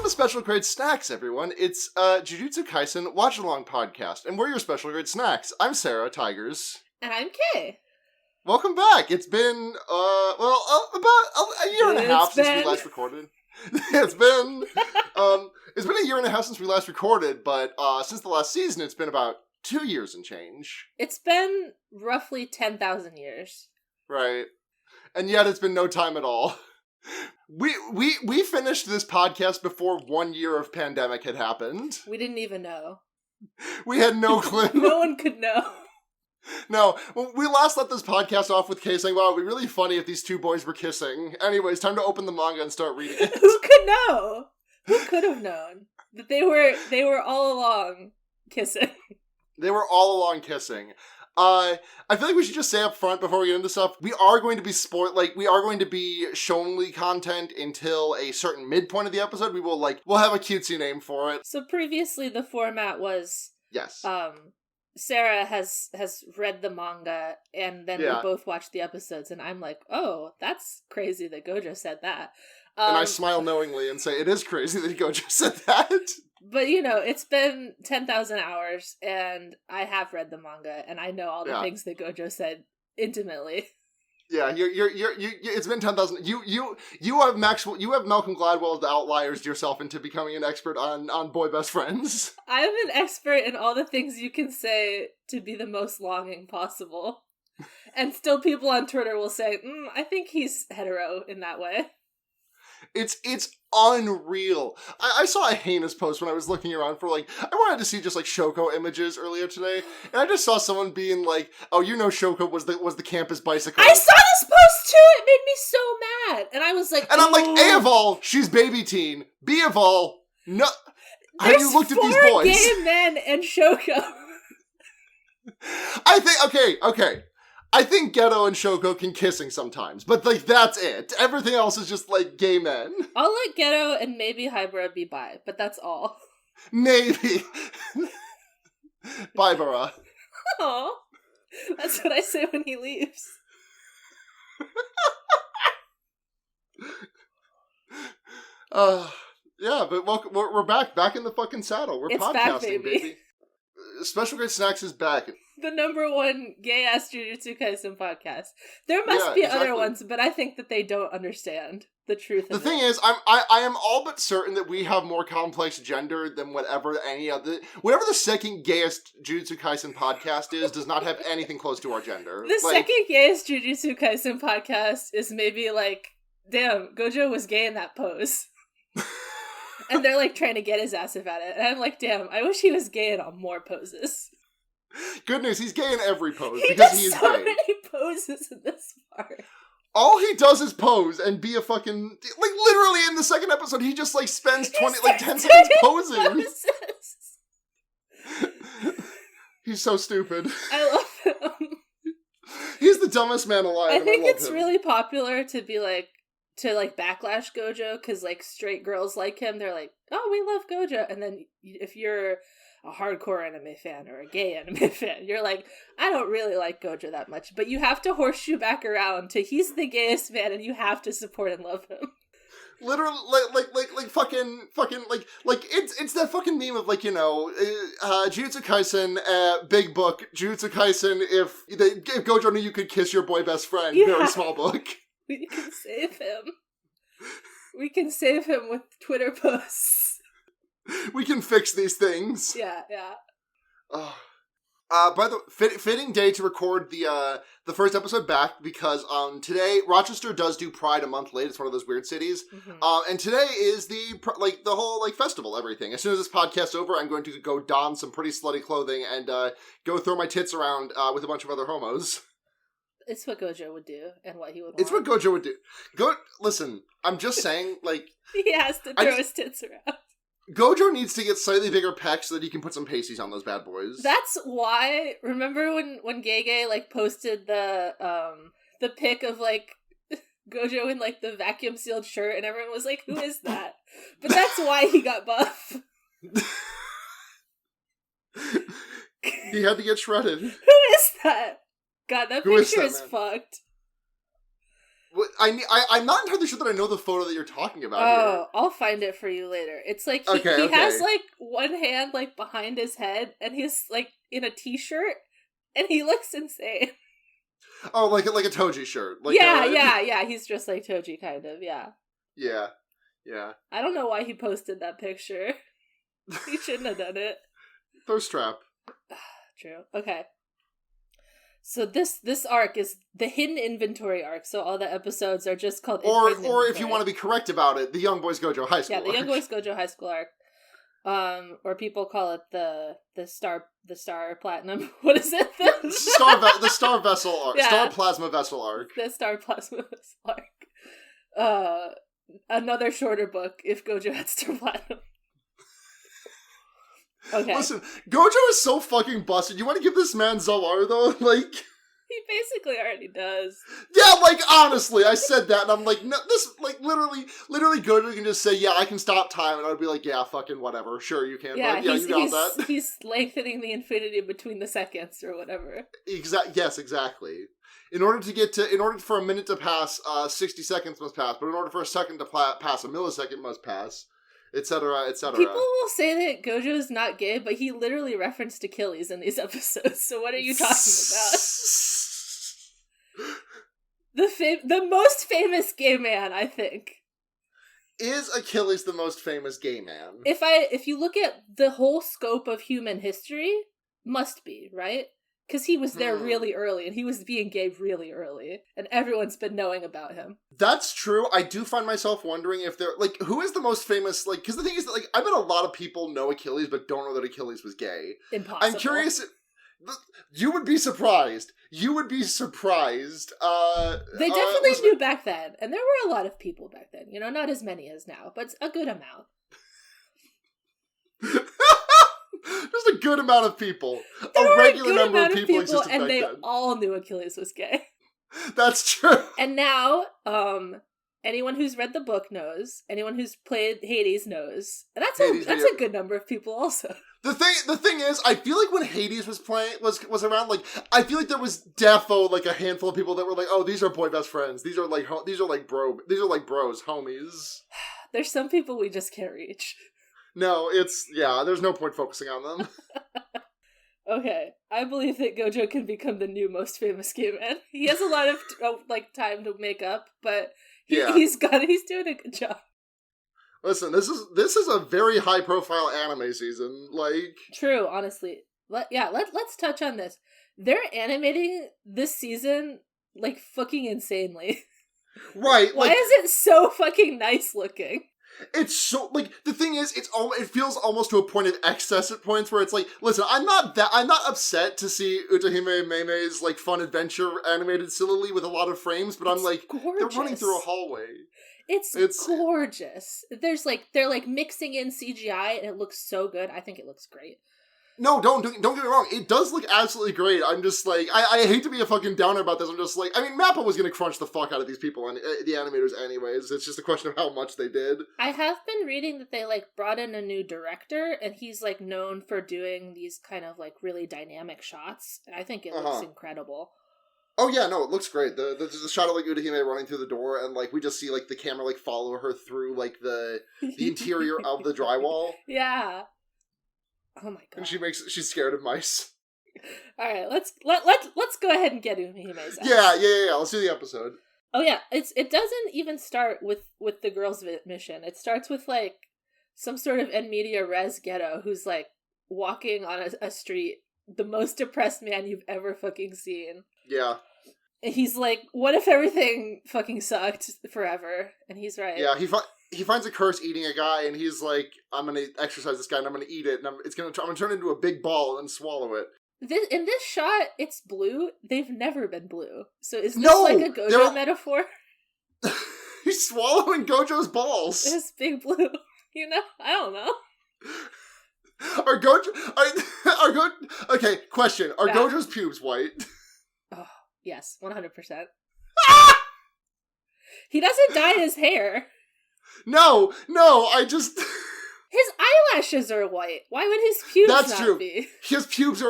Special Grade Snacks, everyone. It's Jujutsu Kaisen watch-along podcast, and we're your Special Grade Snacks. I'm Sara, Tigers. And I'm Kay. Welcome back. It's been, about a year and a half since we last recorded. It's been a year and a half since we last recorded, but since the last season, it's been about 2 years and change. It's been roughly 10,000 years. Right. And yet it's been no time at all. We finished this podcast before 1 year of pandemic had happened. We didn't even know. We had no clue. No one could know. No, we last let this podcast off with Kay saying, wow, it'd be really funny if these two boys were kissing. Anyways, time to open the manga and start reading it. Who could know? Who could have known that they were all along kissing? They were all along kissing. I feel like we should just say up front before we get into stuff, we are going to be shown-only content until a certain midpoint of the episode. We'll have a cutesy name for it. So previously the format was... Yes. Sara has read the manga, and then we both watched the episodes, and I'm like, oh, that's crazy that Gojo said that. And I smile knowingly and say, it is crazy that Gojo said that. But, it's been 10,000 hours, and I have read the manga, and I know all the things that Gojo said intimately. Yeah, it's been 10,000. You have Malcolm Gladwell the outliers yourself into becoming an expert on boy best friends. I'm an expert in all the things you can say to be the most longing possible. And still people on Twitter will say, I think he's hetero in that way. It's unreal. I saw a heinous post when I was looking around for, I wanted to see just, Shoko images earlier today, and I just saw someone being like, oh, Shoko was the campus bicycle. I saw this post too! It made me so mad! And I was like, and I'm like, A of all, she's baby teen. B of all, no. Have you looked at these boys? There's 4 gay men and Shoko. I think, okay. I think Geto and Shoko can kissing sometimes, but, that's it. Everything else is just, gay men. I'll let Geto and maybe Hybara be bi, but that's all. Maybe. Bye, Bara. Aw. That's what I say when he leaves. Yeah, but we're back in the fucking saddle. We're it's podcasting, back, baby. Special Grade Snacks is back. The number one gay-ass Jujutsu Kaisen podcast. There must be other ones, but I think that they don't understand the truth of it. The thing is, I am all but certain that we have more complex gender than whatever the second gayest Jujutsu Kaisen podcast is, does not have anything close to our gender. The second gayest Jujutsu Kaisen podcast is maybe damn, Gojo was gay in that pose. And they're trying to get his ass about it. And I'm like, damn, I wish he was gay in all more poses. Good news, he's gay in every pose he because does he is so gay. Many poses in this part. All he does is pose and be a fucking literally in the second episode he just spends 10 seconds posing. He's so stupid. I love him. He's the dumbest man alive. I think it's really popular to be to backlash Gojo because straight girls like him. They're like, oh, we love Gojo, and then if you're a hardcore anime fan or a gay anime fan, you're like, I don't really like Gojo that much, but you have to horseshoe back around to he's the gayest man and you have to support and love him. Literally, it's that fucking meme of Jujutsu Kaisen, big book, Jujutsu Kaisen, if Gojo knew you could kiss your boy best friend, very small book. We can save him. We can save him with Twitter posts. We can fix these things. Yeah. By the fitting day to record the first episode back because today Rochester does do Pride a month late. It's one of those weird cities. Mm-hmm. And today is the whole festival, everything. As soon as this podcast's over, I'm going to go don some pretty slutty clothing and go throw my tits around with a bunch of other homos. It's what Gojo would do and what he would want. It's what Gojo would do. Listen, I'm just saying, he has to throw his tits around. Gojo needs to get slightly bigger pecs so that he can put some pasties on those bad boys. That's why. Remember when Gege posted the pic of Gojo in the vacuum sealed shirt, and everyone was like, "Who is that?" But that's why he got buff. He had to get shredded. Who is that? God, that picture is fucked. I'm not entirely sure that I know the photo that you're talking about. Oh, I'll find it for you later. It's he has one hand behind his head, and he's in a t-shirt, and he looks insane. Oh, like a Toji shirt. Yeah. He's just like Toji, kind of. Yeah. Yeah. I don't know why he posted that picture. He shouldn't have done it. Thirst trap. True. Okay. So this arc is the hidden inventory arc. So all the episodes are just called or if you want to be correct about it, the Young Boys Gojo High School. Yeah, the Young Boys Gojo High School arc. Or people call it the star platinum. What is it? The star vessel arc. Yeah. Star plasma vessel arc. The star plasma vessel arc. Another shorter book if Gojo had star platinum. Okay. Listen, Gojo is so fucking busted. You want to give this man Zoar, though? He basically already does. Yeah, honestly, I said that, and I'm like, no, this, literally, Gojo can just say, yeah, I can stop time, and I would be like, yeah, fucking whatever. Sure, you can, but yeah, you got that. He's lengthening the infinity between the seconds, or whatever. Yes, exactly. In order for a minute to pass, 60 seconds must pass, but in order for a second to pass, a millisecond must pass. Etc., etc. People will say that Gojo is not gay, but he literally referenced Achilles in these episodes, so what are you talking about? The most famous gay man, I think. Is Achilles the most famous gay man? If you look at the whole scope of human history, must be, right? Because he was there really early, and he was being gay really early, and everyone's been knowing about him. That's true. I do find myself wondering if they're, who is the most famous, because the thing is that, I bet a lot of people know Achilles, but don't know that Achilles was gay. Impossible. I'm curious, you would be surprised. They definitely knew back then, and there were a lot of people back then. Not as many as now, but a good amount. Just a good amount of people. A regular number of people existed and back they then. all knew Achilles was gay. That's true. And now, anyone who's read the book knows. Anyone who's played Hades knows. And that's a good number of people also. The thing is, I feel like when Hades was around, I feel like there was defo a handful of people that were like, oh, these are boy best friends. These are bros, homies. There's some people we just can't reach. No, there's no point focusing on them. Okay, I believe that Gojo can become the new most famous gay man. He has a lot of time to make up, but he's doing a good job. Listen, this is a very high profile anime season. True, honestly. Let's touch on this. They're animating this season fucking insanely. Right. Why is it so fucking nice looking? It's so, the thing is, it feels almost to a point of excess at points where it's listen, I'm not upset to see Utahime Meime's, fun adventure animated sillily with a lot of frames, but I'm gorgeous. They're running through a hallway. It's gorgeous. They're mixing in CGI, and it looks so good. I think it looks great. No, don't get me wrong. It does look absolutely great. I'm just I hate to be a fucking downer about this. I'm just Mappa was going to crunch the fuck out of these people, and the animators anyways. It's just a question of how much they did. I have been reading that they brought in a new director, and he's known for doing these kind of really dynamic shots. And I think it looks incredible. Oh yeah, no, it looks great. There's a shot of Utahime running through the door, and we just see the camera follow her through the interior of the drywall. Yeah. Oh my god! And she's scared of mice. All right, let's go ahead and get Uhime's ass. Yeah. Let's do the episode. Oh yeah, it doesn't even start with the girls' mission. It starts with some sort of en media res ghetto who's walking on a street the most depressed man you've ever fucking seen. Yeah. And he's like, what if everything fucking sucked forever? And he's right. Yeah, he finds a curse eating a guy, and he's like, I'm gonna exercise this guy, and I'm gonna eat it, and I'm gonna turn it into a big ball and swallow it. In this shot, it's blue. They've never been blue. So is this like a Gojo metaphor? He's swallowing Gojo's balls. It's big blue. You know? I don't know. Okay, question. Are Gojo's pubes white? Oh, yes, 100%. He doesn't dye his hair. No, I just... His eyelashes are white. Why would his pubes not be? His pubes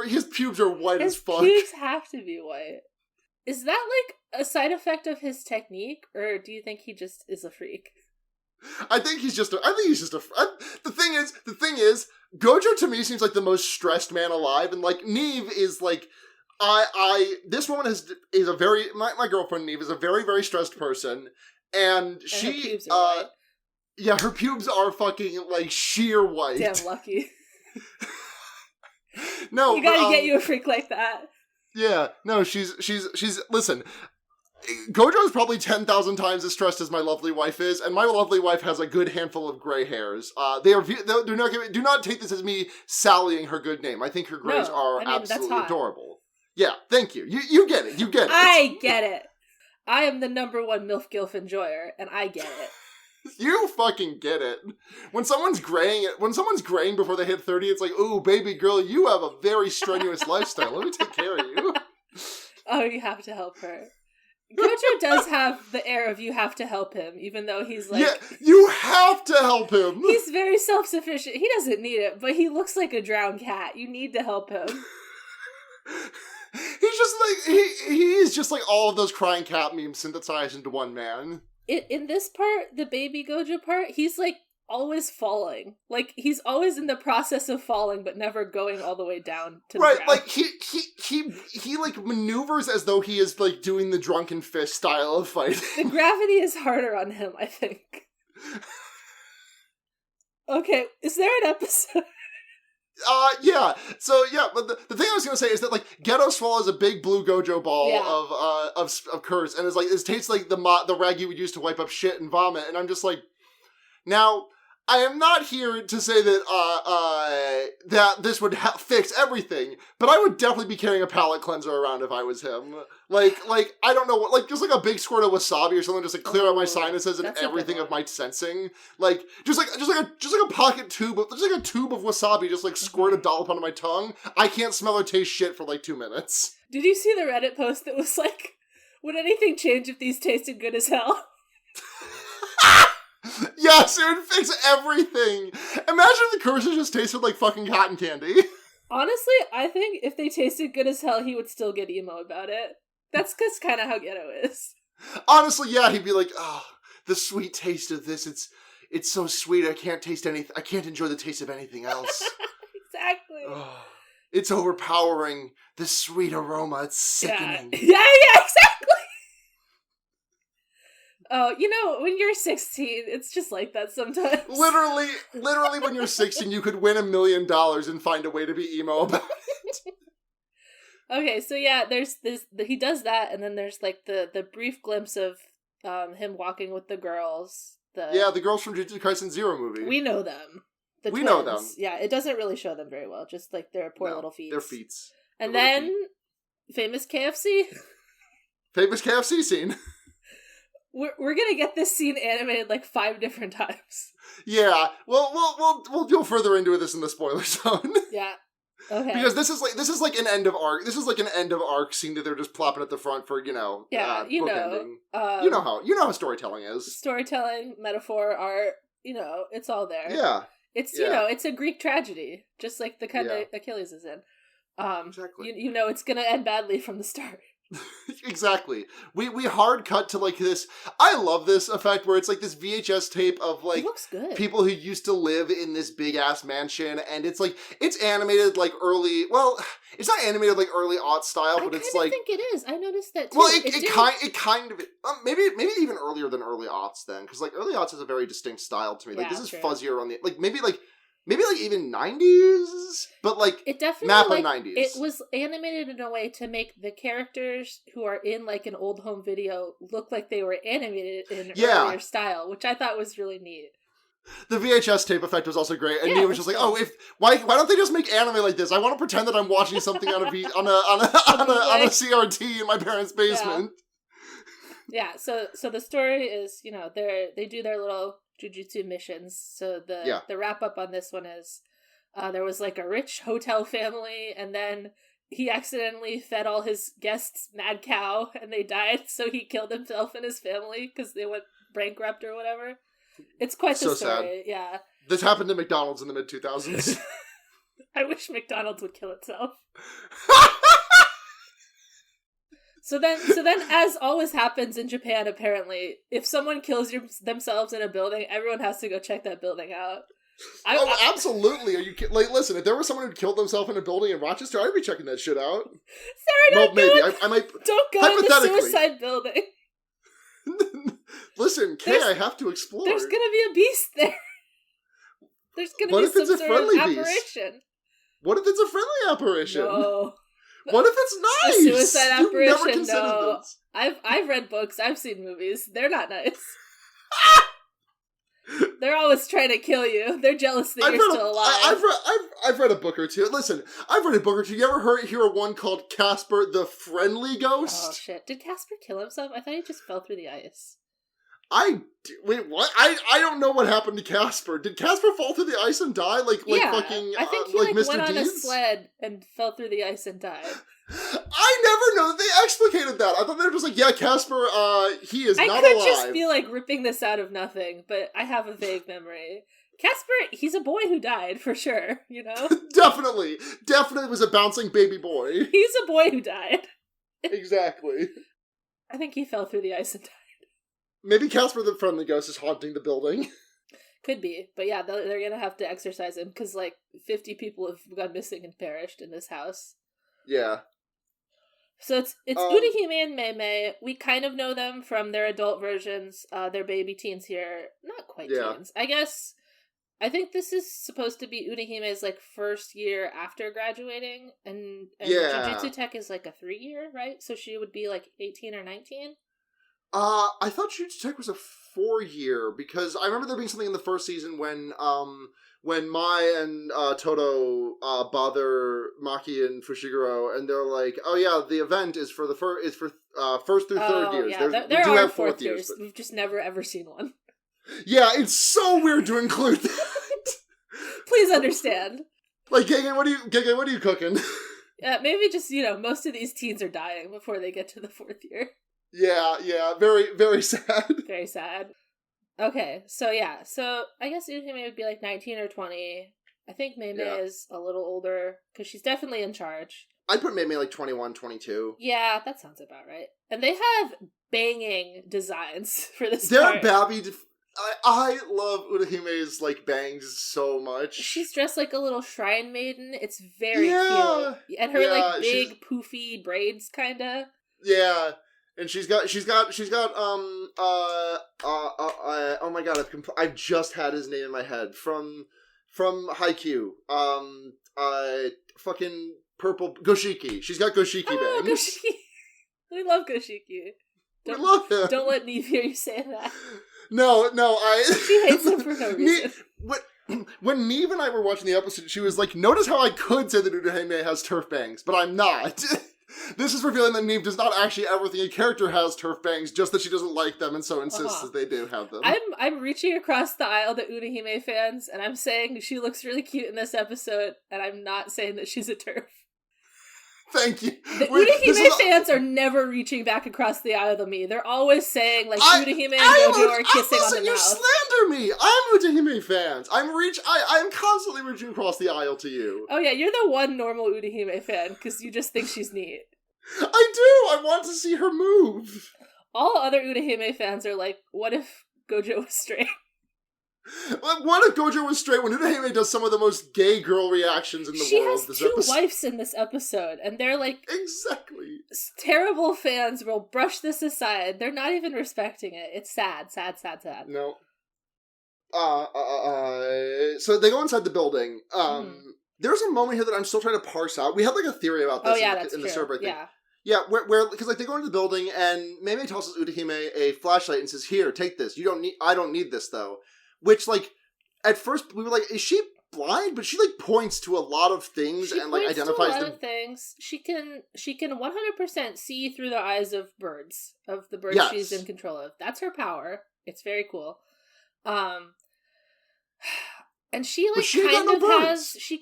are white as fuck. His pubes have to be white. Is that like a side effect of his technique, or do you think he just is a freak? I think he's just a... The thing is, Gojo to me seems like the most stressed man alive, and like Neve is like... This woman is a very... My girlfriend Neve is a very, very stressed person, and she... Her pubes are white. Yeah, her pubes are fucking, like, sheer white. Damn lucky. No, you gotta get you a freak like that. Yeah, no, she's, listen, Gojo is probably 10,000 times as stressed as my lovely wife is, and my lovely wife has a good handful of gray hairs. Do not take this as me sallying her good name. I think her grays are absolutely adorable. Yeah, thank you. You get it, I get it. I am the number one MILF Gilf enjoyer, and I get it. You fucking get it. When someone's graying before they hit 30, it's like, ooh, baby girl, you have a very strenuous lifestyle. Let me take care of you. Oh, you have to help her. Gojo does have the air of you have to help him, even though he's like... Yeah, you have to help him! He's very self-sufficient. He doesn't need it, but he looks like a drowned cat. You need to help him. He's just like... He is just like all of those crying cat memes synthesized into one man. In this part, the baby Gojo part, he's like always falling. Like he's always in the process of falling, but never going all the way down to the ground. Right, like he like maneuvers as though he is like doing the drunken fist style of fighting. The gravity is harder on him, I think. Okay, is there an episode? Yeah. So yeah, but the thing I was gonna say is that like Geto swallows a big blue Gojo ball of curse, and it tastes like the rag you would use to wipe up shit and vomit, and I'm just like, now I am not here to say that that this would fix everything, but I would definitely be carrying a palate cleanser around if I was him. Like I don't know what, like just like a big squirt of wasabi or something, just like clear out my sinuses and everything of my sensing. Like just like a pocket tube, just like a tube of wasabi, just like squirt a dollop onto my tongue. I can't smell or taste shit for like 2 minutes. Did you see the Reddit post that was like, would anything change if these tasted good as hell? Yes, it would fix everything. Imagine if the curses just tasted like fucking cotton candy. Honestly, I think if they tasted good as hell, he would still get emo about it. That's kind of how Geto is. Honestly, yeah, he'd be like, oh, the sweet taste of this, it's so sweet, I can't taste anything, I can't enjoy the taste of anything else. Exactly. Oh, it's overpowering, the sweet aroma, it's sickening. Yeah, exactly. Oh, you know, when you're 16, it's just like that sometimes. Literally when you're 16, you could win $1 million and find a way to be emo about it. Okay, so yeah, there's this, he does that, and then there's like the brief glimpse of him walking with the girls. The girls from Jujutsu Kaisen Zero movie. We know them. We know them. Yeah, it doesn't really show them very well, just like their poor little feet. Their feet. And then, famous KFC? Famous KFC scene. We're gonna get this scene animated like 5 different times. Yeah, we'll go further into this in the spoiler zone. Yeah. Okay. Because this is like an end of arc. This is like an end of arc scene that they're just plopping at the front for you know how storytelling is. Storytelling, metaphor, art. You know, it's all there. Yeah. It's you know, it's a Greek tragedy, just like the kind of Achilles is in. Exactly. You know, it's gonna end badly from the start. Exactly. We hard cut to like this. I love this effect where it's like this VHS tape of like it looks good. People who used to live in this big ass mansion, and it's like it's animated like early. Well, it's not animated like early aught style, but it's like I think it is. I noticed that too. Well, it kind of maybe even earlier than early aughts then, because like early aughts has a very distinct style to me. Like this is fuzzier on the maybe maybe like even 90s, but like it definitely Mappa like 90s. it was animated in a way to make the characters who are in like an old home video look like they were animated in an earlier style, which I thought was really neat. The VHS tape effect was also great, and Yeah, Nia was just like, "Oh, why don't they just make anime like this? I want to pretend that I'm watching something on a CRT in my parents' basement." Yeah. So the story is, they do their little jujutsu missions. So the wrap up on this one is, there was like a rich hotel family, and then he accidentally fed all his guests mad cow, and they died. So he killed himself and his family because they went bankrupt or whatever. It's quite the story, sad. Yeah. This happened to McDonald's in the mid-2000s. I wish McDonald's would kill itself. So then, as always happens in Japan, apparently, if someone kills themselves in a building, everyone has to go check that building out. Absolutely. Are you like? Listen, if there was someone who killed themselves in a building in Rochester, I'd be checking that shit out. Sarah, I might. Don't go in the suicide building. Listen, Kay, I have to explore. There's gonna be a beast there. There's gonna be some sort of apparition. What if it's a friendly apparition? No. What if it's nice? A suicide apparition? No. This. I've read books. I've seen movies. They're not nice. They're always trying to kill you. They're jealous that you're still alive. I've read a book or two. Listen, I've read a book or two. You ever hear of one called Casper the Friendly Ghost? Oh shit! Did Casper kill himself? I thought he just fell through the ice. Wait, what? I don't know what happened to Casper. Did Casper fall through the ice and die? Yeah, fucking I think he like Mr. went on Deeds? a sled and fell through the ice and died. I never know that they explicated that. I thought they were just like, yeah, Casper, he is not alive. I could just be like ripping this out of nothing, but I have a vague memory. Casper, he's a boy who died, for sure, Definitely was a bouncing baby boy. He's a boy who died. Exactly. I think he fell through the ice and died. Maybe Casper the Friendly Ghost is haunting the building. Could be, but yeah, they're gonna have to exorcise him, because 50 people have gone missing and perished in this house. Yeah. So it's Urahime and Meimei. We kind of know them from their adult versions. They're baby teens here. Not quite teens. I think this is supposed to be Urahime's first year after graduating, and Jujutsu Tech is a 3-year, right? So she would be 18 or 19? I thought Jujutsu Tech was a 4-year, because I remember there being something in the first season when Mai and Toto bother Maki and Fushiguro, and they're like, "Oh yeah, the event is for first through third years. Yeah, there are fourth years. But we've just never ever seen one. Yeah, it's so weird to include that. Please understand. Gege, what are you cooking? Maybe just most of these teens are dying before they get to the 4th year. Yeah, very, very sad. Very sad. Okay, so I guess Urahime would be 19 or 20. I think Meimei is a little older, because she's definitely in charge. I'd put Meimei 21, 22. Yeah, that sounds about right. And they have banging designs for this They're part. babby. I love Urahime's bangs so much. She's dressed like a little shrine maiden. It's very cute. And her big poofy braids kinda. Yeah. And she's got oh my god, I've just had his name in my head from Haikyuu. Fucking purple Goshiki. She's got Goshiki bangs. Goshiki. We love Goshiki. We love him. Don't let Neve hear you say that. No, She hates him for no reason. When Neve and I were watching the episode, she was like, "Notice how I could say that Urahime has turf bangs, but I'm not." This is revealing that Neve does not actually ever think a character has turf bangs, just that she doesn't like them and so insists that they do have them. I'm reaching across the aisle to Urahime fans, and I'm saying she looks really cute in this episode, and I'm not saying that she's a turf. Thank you. The Urahime fans are never reaching back across the aisle to me. They're always saying, Urahime and Gojo are kissing on the mouth. You slander me! I'm Urahime fans. I'm constantly reaching across the aisle to you. Oh yeah, you're the one normal Urahime fan, because you just think she's neat. I do! I want to see her move! All other Urahime fans are like, what if Gojo was straight? What if Gojo was straight when Urahime does some of the most gay girl reactions in the world? She has 2 wives in this episode, and they're exactly. Terrible fans will brush this aside. They're not even respecting it. It's sad. No. So they go inside the building. There's a moment here that I'm still trying to parse out. We had like a theory about this in the server, I think. Yeah, where because like they go into the building and Mei tosses Utahime a flashlight and says, "Here, take this. I don't need this though." Which like at first we were like, is she blind? But she like points to a lot of things and like identifies to a lot of things. She can 100% see through the eyes of the birds she's in control of. That's her power. It's very cool. And she like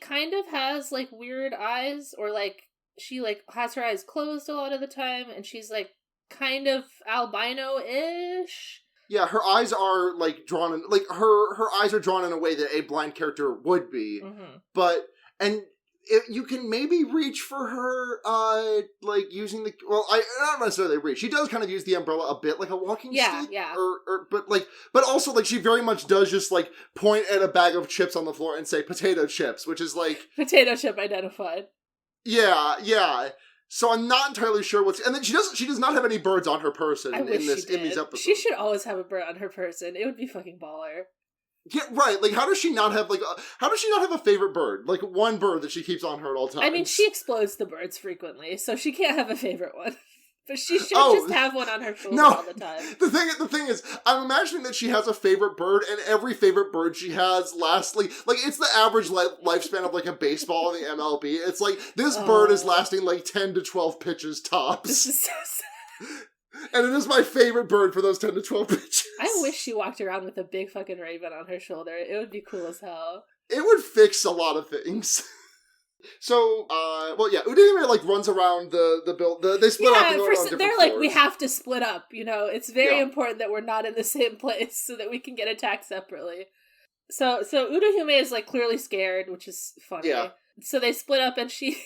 kind of has like weird eyes, or like she like has her eyes closed a lot of the time, and she's like kind of albino-ish. Yeah, her eyes are like drawn in, like her eyes are drawn in a way that a blind character would be. But you can maybe reach for her, like using the not necessarily reach. She does kind of use the umbrella a bit like a walking stick. Yeah. But also like she very much does just like point at a bag of chips on the floor and say potato chips, which is like potato chip identified. Yeah. So I'm not entirely sure and then she does not have any birds on her person in these episodes. She should always have a bird on her person. It would be fucking baller. Yeah, right. Like, how does she not have a favorite bird? Like, one bird that she keeps on her at all times. I mean, she explodes the birds frequently, so she can't have a favorite one. But she should just have one on her shoulder all the time. The thing is, I'm imagining that she has a favorite bird, and every favorite bird she has lasts, like it's the average lifespan of, like, a baseball in the MLB. It's like, this bird is lasting, like, 10 to 12 pitches tops. This is so sad. And it is my favorite bird for those 10 to 12 pitches. I wish she walked around with a big fucking raven on her shoulder. It would be cool as hell. It would fix a lot of things. So, Udahime, like, runs around the build. They split up and go around different they're floors. like, we have to split up, you know? It's very important that we're not in the same place so that we can get attacked separately. So Udahime is, like, clearly scared, which is funny. Yeah. So they split up and she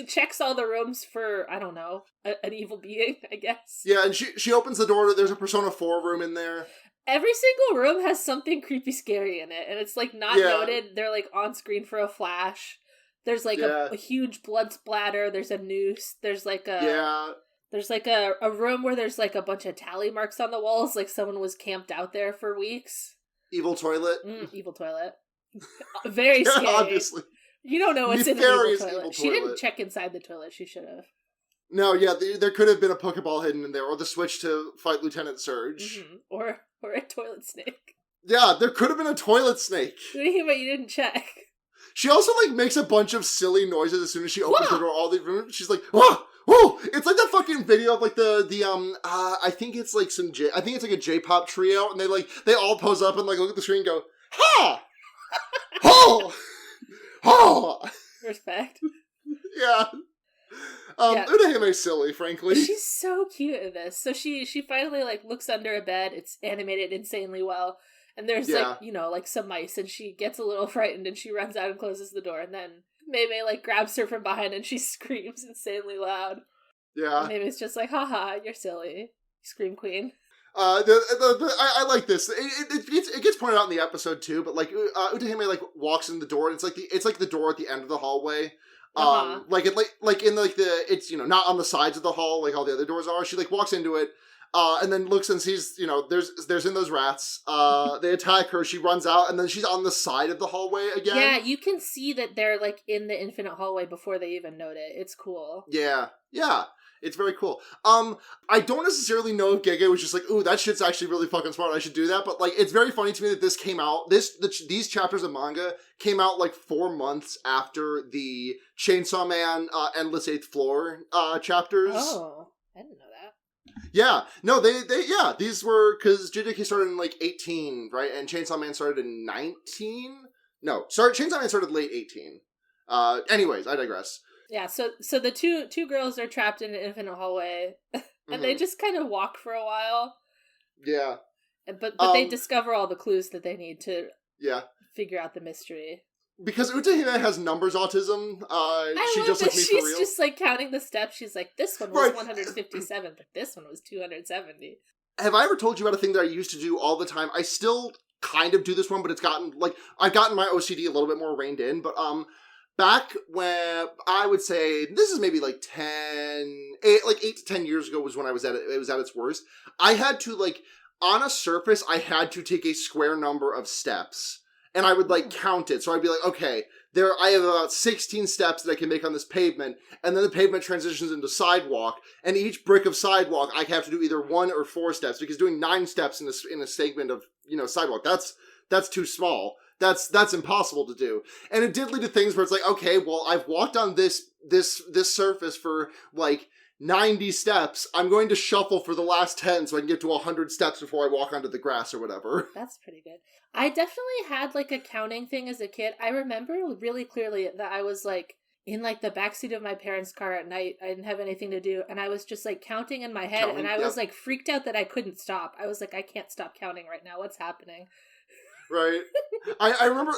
checks all the rooms for, I don't know, an evil being, I guess. Yeah, and she opens the door. There's a Persona 4 room in there. Every single room has something creepy scary in it, and it's, like, not noted. They're, like, on screen for a flash. There's, like, a huge blood splatter. There's a noose. There's, like, there's, like, a room where there's, like, a bunch of tally marks on the walls, like someone was camped out there for weeks. Evil toilet. Evil toilet. Very scary. Obviously. You don't know what's in the evil toilet. She didn't check inside the toilet. She should have. No, yeah, there could have been a Pokeball hidden in there, or the switch to fight Lieutenant Surge. Or a toilet snake. Yeah, there could have been a toilet snake. What do you mean by you didn't check? She also, like, makes a bunch of silly noises as soon as she opens the door. All the rooms, she's like, "Whoa, whoa!" It's like that fucking video of like I think it's like a J-pop trio, and they all pose up and like look at the screen and go, "Ha, ho, ho." Respect. Yeah. Udahime's silly, frankly. She's so cute in this. So she finally like looks under a bed. It's animated insanely well. And there's like, you know, like some mice, and she gets a little frightened and she runs out and closes the door, and then Mei like grabs her from behind and she screams insanely loud. Yeah. And Mei's just like, haha, you're silly. Scream queen. I like this. It gets pointed out in the episode too, but like Utahime like walks in the door, and it's like the door at the end of the hallway. It's, you know, not on the sides of the hall like all the other doors are. She like walks into it. And then looks and sees, you know, there's in those rats. They attack her. She runs out, and then she's on the side of the hallway again. Yeah, you can see that they're like in the infinite hallway before they even note it. It's cool. Yeah, it's very cool. I don't necessarily know if Gege was just like, ooh, that shit's actually really fucking smart. I should do that. But like, it's very funny to me that this came out. These chapters of manga came out like 4 months after the Chainsaw Man Endless Eighth Floor chapters. Oh, I didn't know that. Yeah, no, these were, because JJK started in, like, 18, right, and Chainsaw Man started in 19? No, Chainsaw Man started late 18. Anyways, I digress. Yeah, so the two girls are trapped in an infinite hallway, and they just kind of walk for a while. Yeah. But they discover all the clues that they need to figure out the mystery. Because Utahime has numbers autism, she just like me for real. She's just like counting the steps. She's like, this one was 157, but this one was 270. Have I ever told you about a thing that I used to do all the time? I still kind of do this one, but it's gotten, like, I've gotten my OCD a little bit more reined in, but back when, I would say, this is maybe like 8 to 10 years ago was when I was at it was at its worst. I had to, like, on a surface, I had to take a square number of steps, and I would, like, count it. So I'd be like, okay, I have about 16 steps that I can make on this pavement, and then the pavement transitions into sidewalk, and each brick of sidewalk, I have to do either 1 or 4 steps, because doing 9 steps in a segment of, sidewalk, that's too small. That's impossible to do. And it did lead to things where it's like, okay, well, I've walked on this surface for, like, 90 steps. I'm going to shuffle for the last 10 so I can get to 100 steps before I walk onto the grass or whatever. That's pretty good. I definitely had, like, a counting thing as a kid. I remember really clearly that I was, like, in, like, the backseat of my parents' car at night. I didn't have anything to do, and I was just, like, counting in my head, and I was, like, freaked out that I couldn't stop. I was like, I can't stop counting right now. What's happening? Right. I remember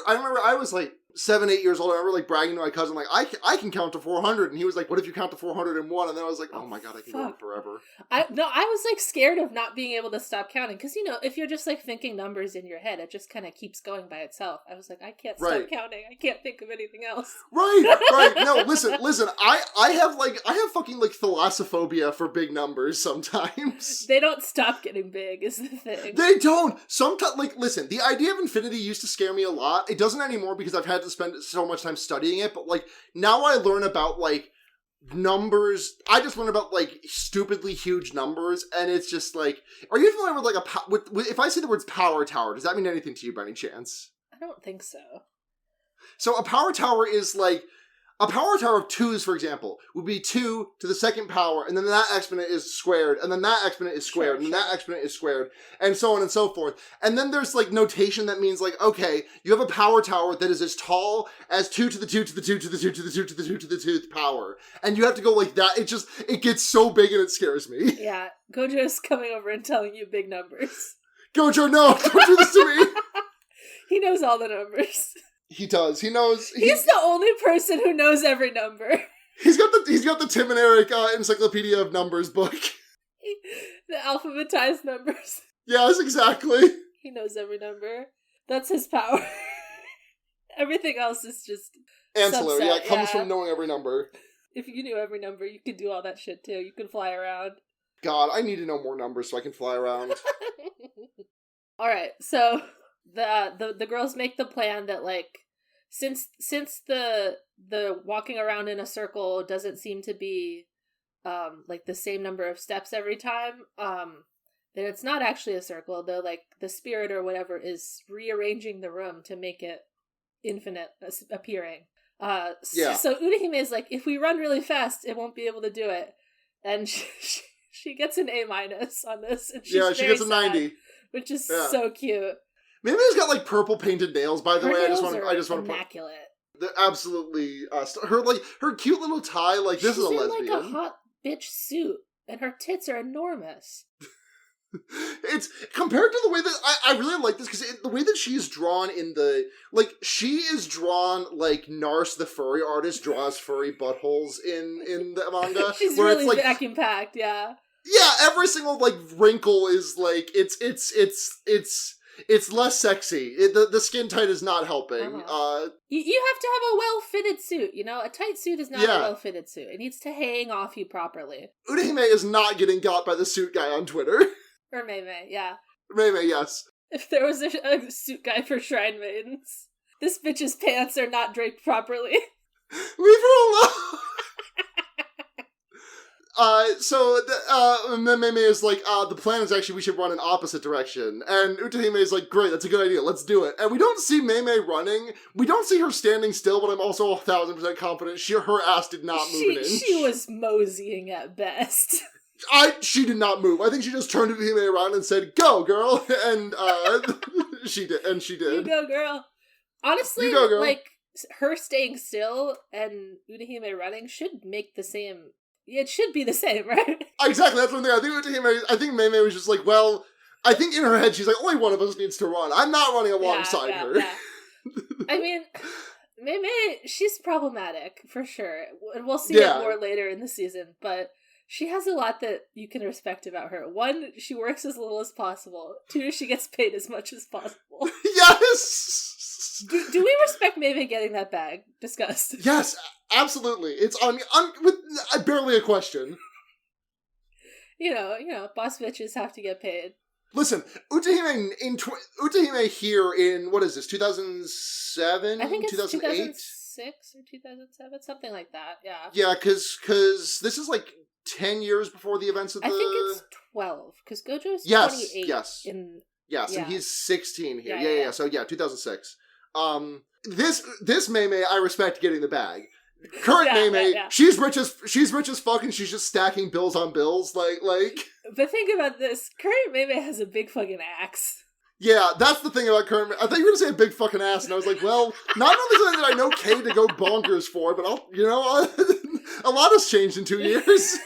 I was like 7, 8 years old. I remember like bragging to my cousin, like, I can count to 400. And he was like, what if you count to 401? And then I was like, oh my God, I can go on forever. I was like scared of not being able to stop counting. Because, if you're just like thinking numbers in your head, it just kind of keeps going by itself. I was like, I can't stop counting. I can't think of anything else. Right. No, listen. I have fucking like thalassophobia for big numbers sometimes. They don't stop getting big is the thing. They don't. Sometimes, like, listen, the idea of infinity used to scare me a lot. It doesn't anymore because I've had to spend so much time studying it, but like now I learn about like numbers. I just learn about like stupidly huge numbers, and it's just like, are you familiar with like if I say the words power tower, does that mean anything to you by any chance? I don't think so. So a power tower is like a power tower of 2s, for example, would be 2 to the second power, and then that exponent is squared, and then that exponent is squared, and then that exponent is squared, and so on and so forth. And then there's like notation that means like, okay, you have a power tower that is as tall as 2 to the 2 to the 2 to the 2 to the 2 to the 2 to the 2th power. And you have to go like that. It gets so big and it scares me. Yeah, Gojo's coming over and telling you big numbers. Gojo, no! Don't do this to me! He knows all the numbers. He does. He knows. He's the only person who knows every number. He's got the Tim and Eric Encyclopedia of Numbers book. The alphabetized numbers. Yes, exactly. He knows every number. That's his power. Everything else is just ancillary. Subset, Yeah, it comes from knowing every number. If you knew every number, you could do all that shit too. You could fly around. God, I need to know more numbers so I can fly around. Alright, so the girls make the plan that like since the walking around in a circle doesn't seem to be like the same number of steps every time, then it's not actually a circle, though like the spirit or whatever is rearranging the room to make it infinite appearing. So Urahime is like, if we run really fast, it won't be able to do it. And she gets an A- on this, and she gets a 90, which is so cute. Mimi's got like purple painted nails, by the way. I just want to immaculate. They're absolutely her cute little tie. Like this is a lesbian. She's in like a hot bitch suit, and her tits are enormous. It's compared to the way that I really like this because the way that she is drawn she is drawn like Nars the furry artist draws furry buttholes in the manga. She's where really it's, like, vacuum packed, yeah. Yeah, every single like wrinkle is like it's less sexy. The skin tight is not helping. Uh-huh. You have to have a well-fitted suit, A tight suit is not a well-fitted suit. It needs to hang off you properly. Urahime is not getting got by the suit guy on Twitter. Or Mei, yeah. Mei, yes. If there was a suit guy for Shrine Maidens, this bitch's pants are not draped properly. Leave her alone! Mei is like, the plan is actually we should run in opposite direction. And Utahime is like, great, that's a good idea, let's do it. And we don't see Mei running. We don't see her standing still, but I'm also 1,000% confident her ass did not move an inch. She was moseying at best. She did not move. I think she just turned Utahime around and said, go, girl! And, she did. You go, girl. Honestly, you go, girl. Like, her staying still and Utahime running should make the same... It should be the same, right? Exactly, that's one thing. I think Mei was just like, well, I think in her head she's like, only one of us needs to run. I'm not running alongside her. Yeah. I mean, Mei, she's problematic, for sure. And we'll see it more later in the season, but she has a lot that you can respect about her. 1, she works as little as possible. 2, she gets paid as much as possible. Yes! Do we respect Mei getting that bag? Discussed. Yes, absolutely. It's with barely a question. Boss bitches have to get paid. Listen, Utahime here in, what is this, 2007? I think it's 2008? 2006 or 2007, something like that, yeah. Yeah, because this is like 10 years before the events of the... I think it's 12, because Gojo's 28 in... Yes, and he's 16 here. Yeah. So 2006. This Mei I respect getting the bag. Current Mei, she's rich as fuck, and she's just stacking bills on bills, like. But think about this: current Mei has a big fucking axe. Yeah, that's the thing about current. I thought you were gonna say a big fucking ass, and I was like, well, not only something that I know Kay to go bonkers for, but a lot has changed in 2 years.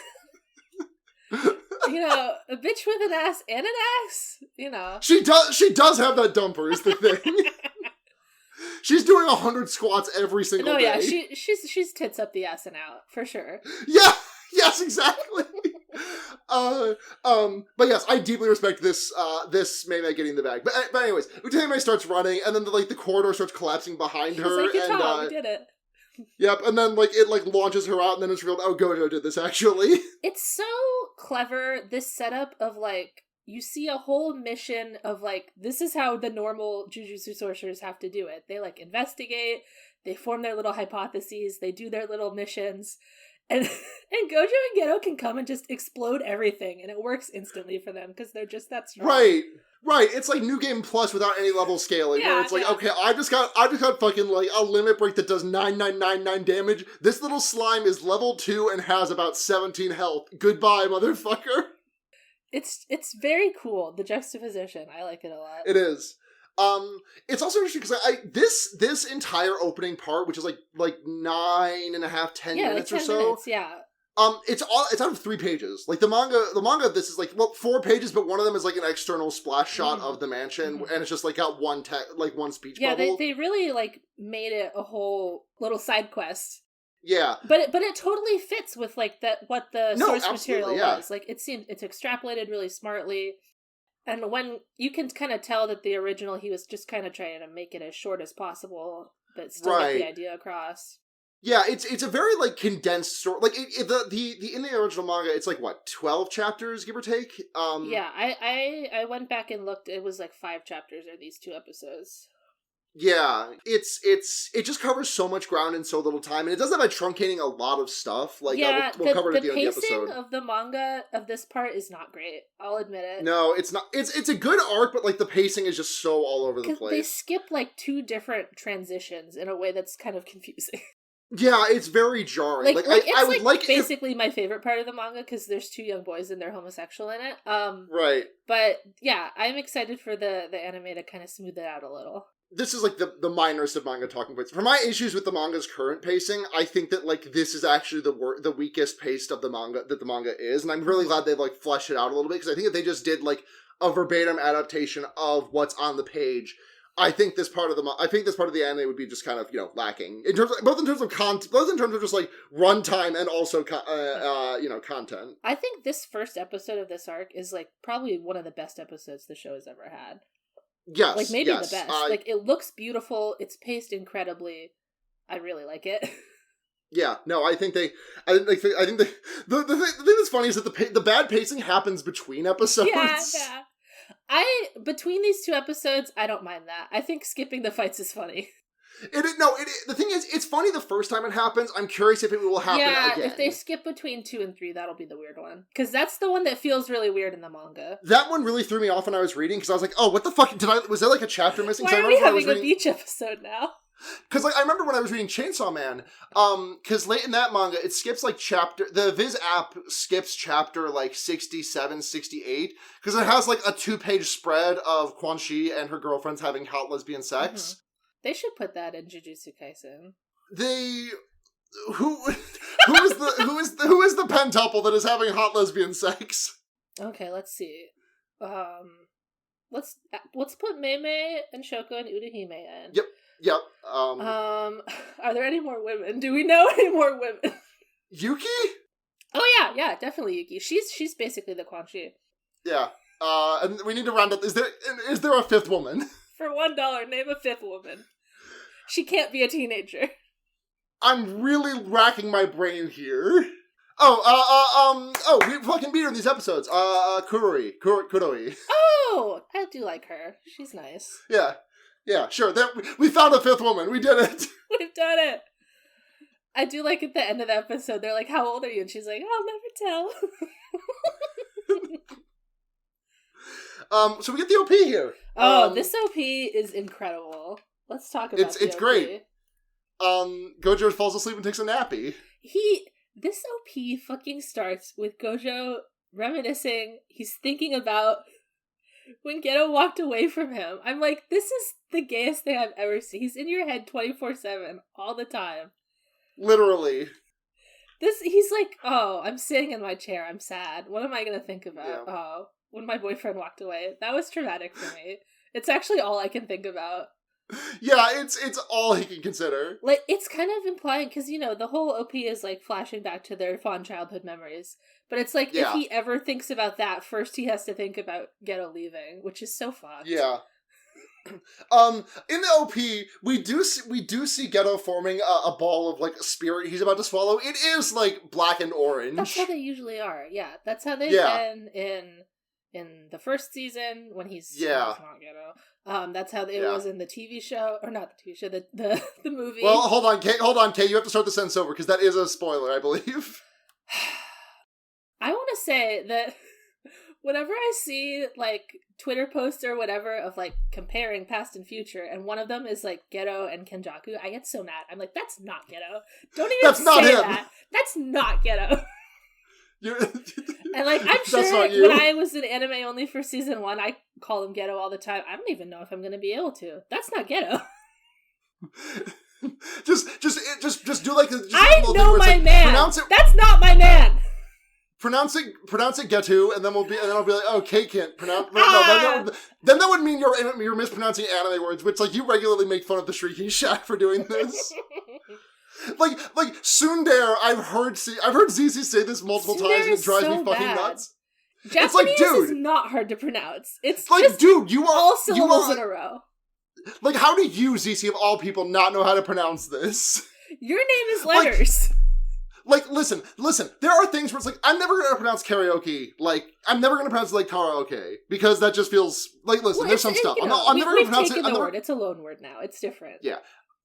A bitch with an ass and an axe. She does have that dumper. Is the thing. She's doing 100 squats every single day. Yeah, she's tits up the ass and out for sure. Yeah, yes, exactly. But yes, I deeply respect this Mei getting the bag. But anyways, Utahime starts running, and then the corridor starts collapsing behind her. Like, good job, we did it. Yep, and then it launches her out, and then it's revealed, oh, Gojo did this actually. It's so clever, this setup of you see a whole mission of this is how the normal Jujutsu sorcerers have to do it. They investigate, they form their little hypotheses, they do their little missions, and Gojo and Geto can come and just explode everything, and it works instantly for them because they're just that strong. Right. It's like New Game Plus without any level scaling. Yeah, where it's okay, I just got fucking a limit break that does 9999 damage. This little slime is level 2 and has about 17 health. Goodbye, motherfucker. It's very cool, the juxtaposition. I like it a lot. It is. It's also interesting because this entire opening part, which is like 9.5, 10 minutes or so. Minutes, yeah. It's out of 3 pages. The manga of this is 4 pages, but one of them is an external splash shot of the mansion, and it's just got one speech bubble. Yeah, they really made it a whole little side quest. Yeah. But it totally fits with what the source material was. It's extrapolated really smartly. And when you can kind of tell that the original, he was just kind of trying to make it as short as possible, but still get the idea across. Yeah, it's a very condensed story. The in the original manga, it's 12 chapters, give or take. Yeah, I went back and looked. It was 5 chapters or these 2 episodes. Yeah, it just covers so much ground in so little time, and it does that by truncating a lot of stuff. We'll cover it at the end of the episode. The pacing of the manga of this part is not great. I'll admit it. No, it's not. It's a good arc, but the pacing is just so all over the place. They skip 2 different transitions in a way that's kind of confusing. Yeah, it's very jarring. It's basically my favorite part of the manga because there's 2 young boys and they're homosexual in it. Right. But yeah, I'm excited for the anime to kind of smooth it out a little. This is the minorest of manga talking points. For my issues with the manga's current pacing, I think that this is actually the weakest paced of the manga that the manga is, and I'm really glad they've fleshed it out a little bit because I think if they just did a verbatim adaptation of what's on the page, I think this part of the anime would be just kind of lacking in terms of, both in terms of just runtime and also content. I think this first episode of this arc is probably one of the best episodes the show has ever had. Yes, maybe the best. It looks beautiful. It's paced incredibly. I really like it. Yeah, no, I think the thing that's funny is that the bad pacing happens between episodes. Yeah. Between these 2 episodes, I don't mind that. I think skipping the fights is funny. The thing is, it's funny the first time it happens. I'm curious if it will happen again. Yeah, if they skip between 2 and 3, that'll be the weird one. Because that's the one that feels really weird in the manga. That one really threw me off when I was reading, because I was like, oh, what the fuck, was there a chapter missing? Why are we having a beach episode now? Because I remember when I was reading Chainsaw Man, because late in that manga, it skips the Viz app skips chapter 67, 68, because it has a 2-page spread of Quan Chi and her girlfriends having hot lesbian sex. Mm-hmm. They should put that in Jujutsu Kaisen. Who is the pentuple that is having hot lesbian sex? Okay, let's see. Let's put Mei and Shoko and Utahime in. Yep. Are there any more women? Do we know any more women? Yuki? Oh yeah, definitely Yuki. She's basically the Quan Chi. Yeah. And we need to round up. Is there a 5th woman? For $1, name a 5th woman. She can't be a teenager. I'm really racking my brain here. We fucking beat her in these episodes. Kuroi. Oh, I do like her. She's nice. Yeah, sure. We found a fifth woman. We did it. We've done it. I do like at the end of the episode, they're like, how old are you? And she's like, I'll never tell. So we get the OP here. This OP is incredible. Let's talk about it. It's great. Gojo falls asleep and takes a nappy. This OP fucking starts with Gojo reminiscing. He's thinking about when Geto walked away from him. I'm like, this is the gayest thing I've ever seen. He's in your head 24/7 all the time. Literally. He's like, oh, I'm sitting in my chair. I'm sad. What am I going to think about? Yeah. Oh, when my boyfriend walked away. That was traumatic for me. It's actually all I can think about. Yeah, it's all he can consider. Like, it's kind of implying, because, the whole OP is, like, flashing back to their fond childhood memories. But it's like, if he ever thinks about that, first he has to think about Geto leaving, which is so fucked. Yeah. In the OP, we do see Geto forming a ball of, like, a spirit he's about to swallow. It is, like, black and orange. That's how they usually are, yeah. That's how they've been in the first season, when he's not Geto. That's how it was in the TV show, or not the TV show, the movie. Well, hold on, Kay, you have to start the sentence over, because that is a spoiler, I believe. I want to say that whenever I see, like, Twitter posts or whatever of, like, comparing past and future, and one of them is, like, Geto and Kenjaku, I get so mad. I'm like, that's not Geto. Don't even say that. That's not Geto. And, like, I'm sure when I was in anime only for season 1, I call him Geto all the time. I don't even know if I'm going to be able to. That's not Geto. just do like I know my man. That's not my man. Pronounce it Getu, and then I'll be like, oh, Kay can't pronounce. Then that would mean you're mispronouncing anime words, which, like, you regularly make fun of the Shrieking Shack for doing this. like Sundare, I've heard ZZ say this multiple times, and it drives me fucking nuts. Japanese it's like, dude, is not hard to pronounce. It's like, just dude, you are all syllables in a row. Like, how do you, ZZ, of all people, not know how to pronounce this? Your name is letters. Like, listen, there are things where it's like, I'm never going to pronounce karaoke, like, I'm never going to pronounce it like karaoke, because that just feels, like, listen, there's some stuff. I'm never going to pronounce it. It's a loan word now. It's different. Yeah.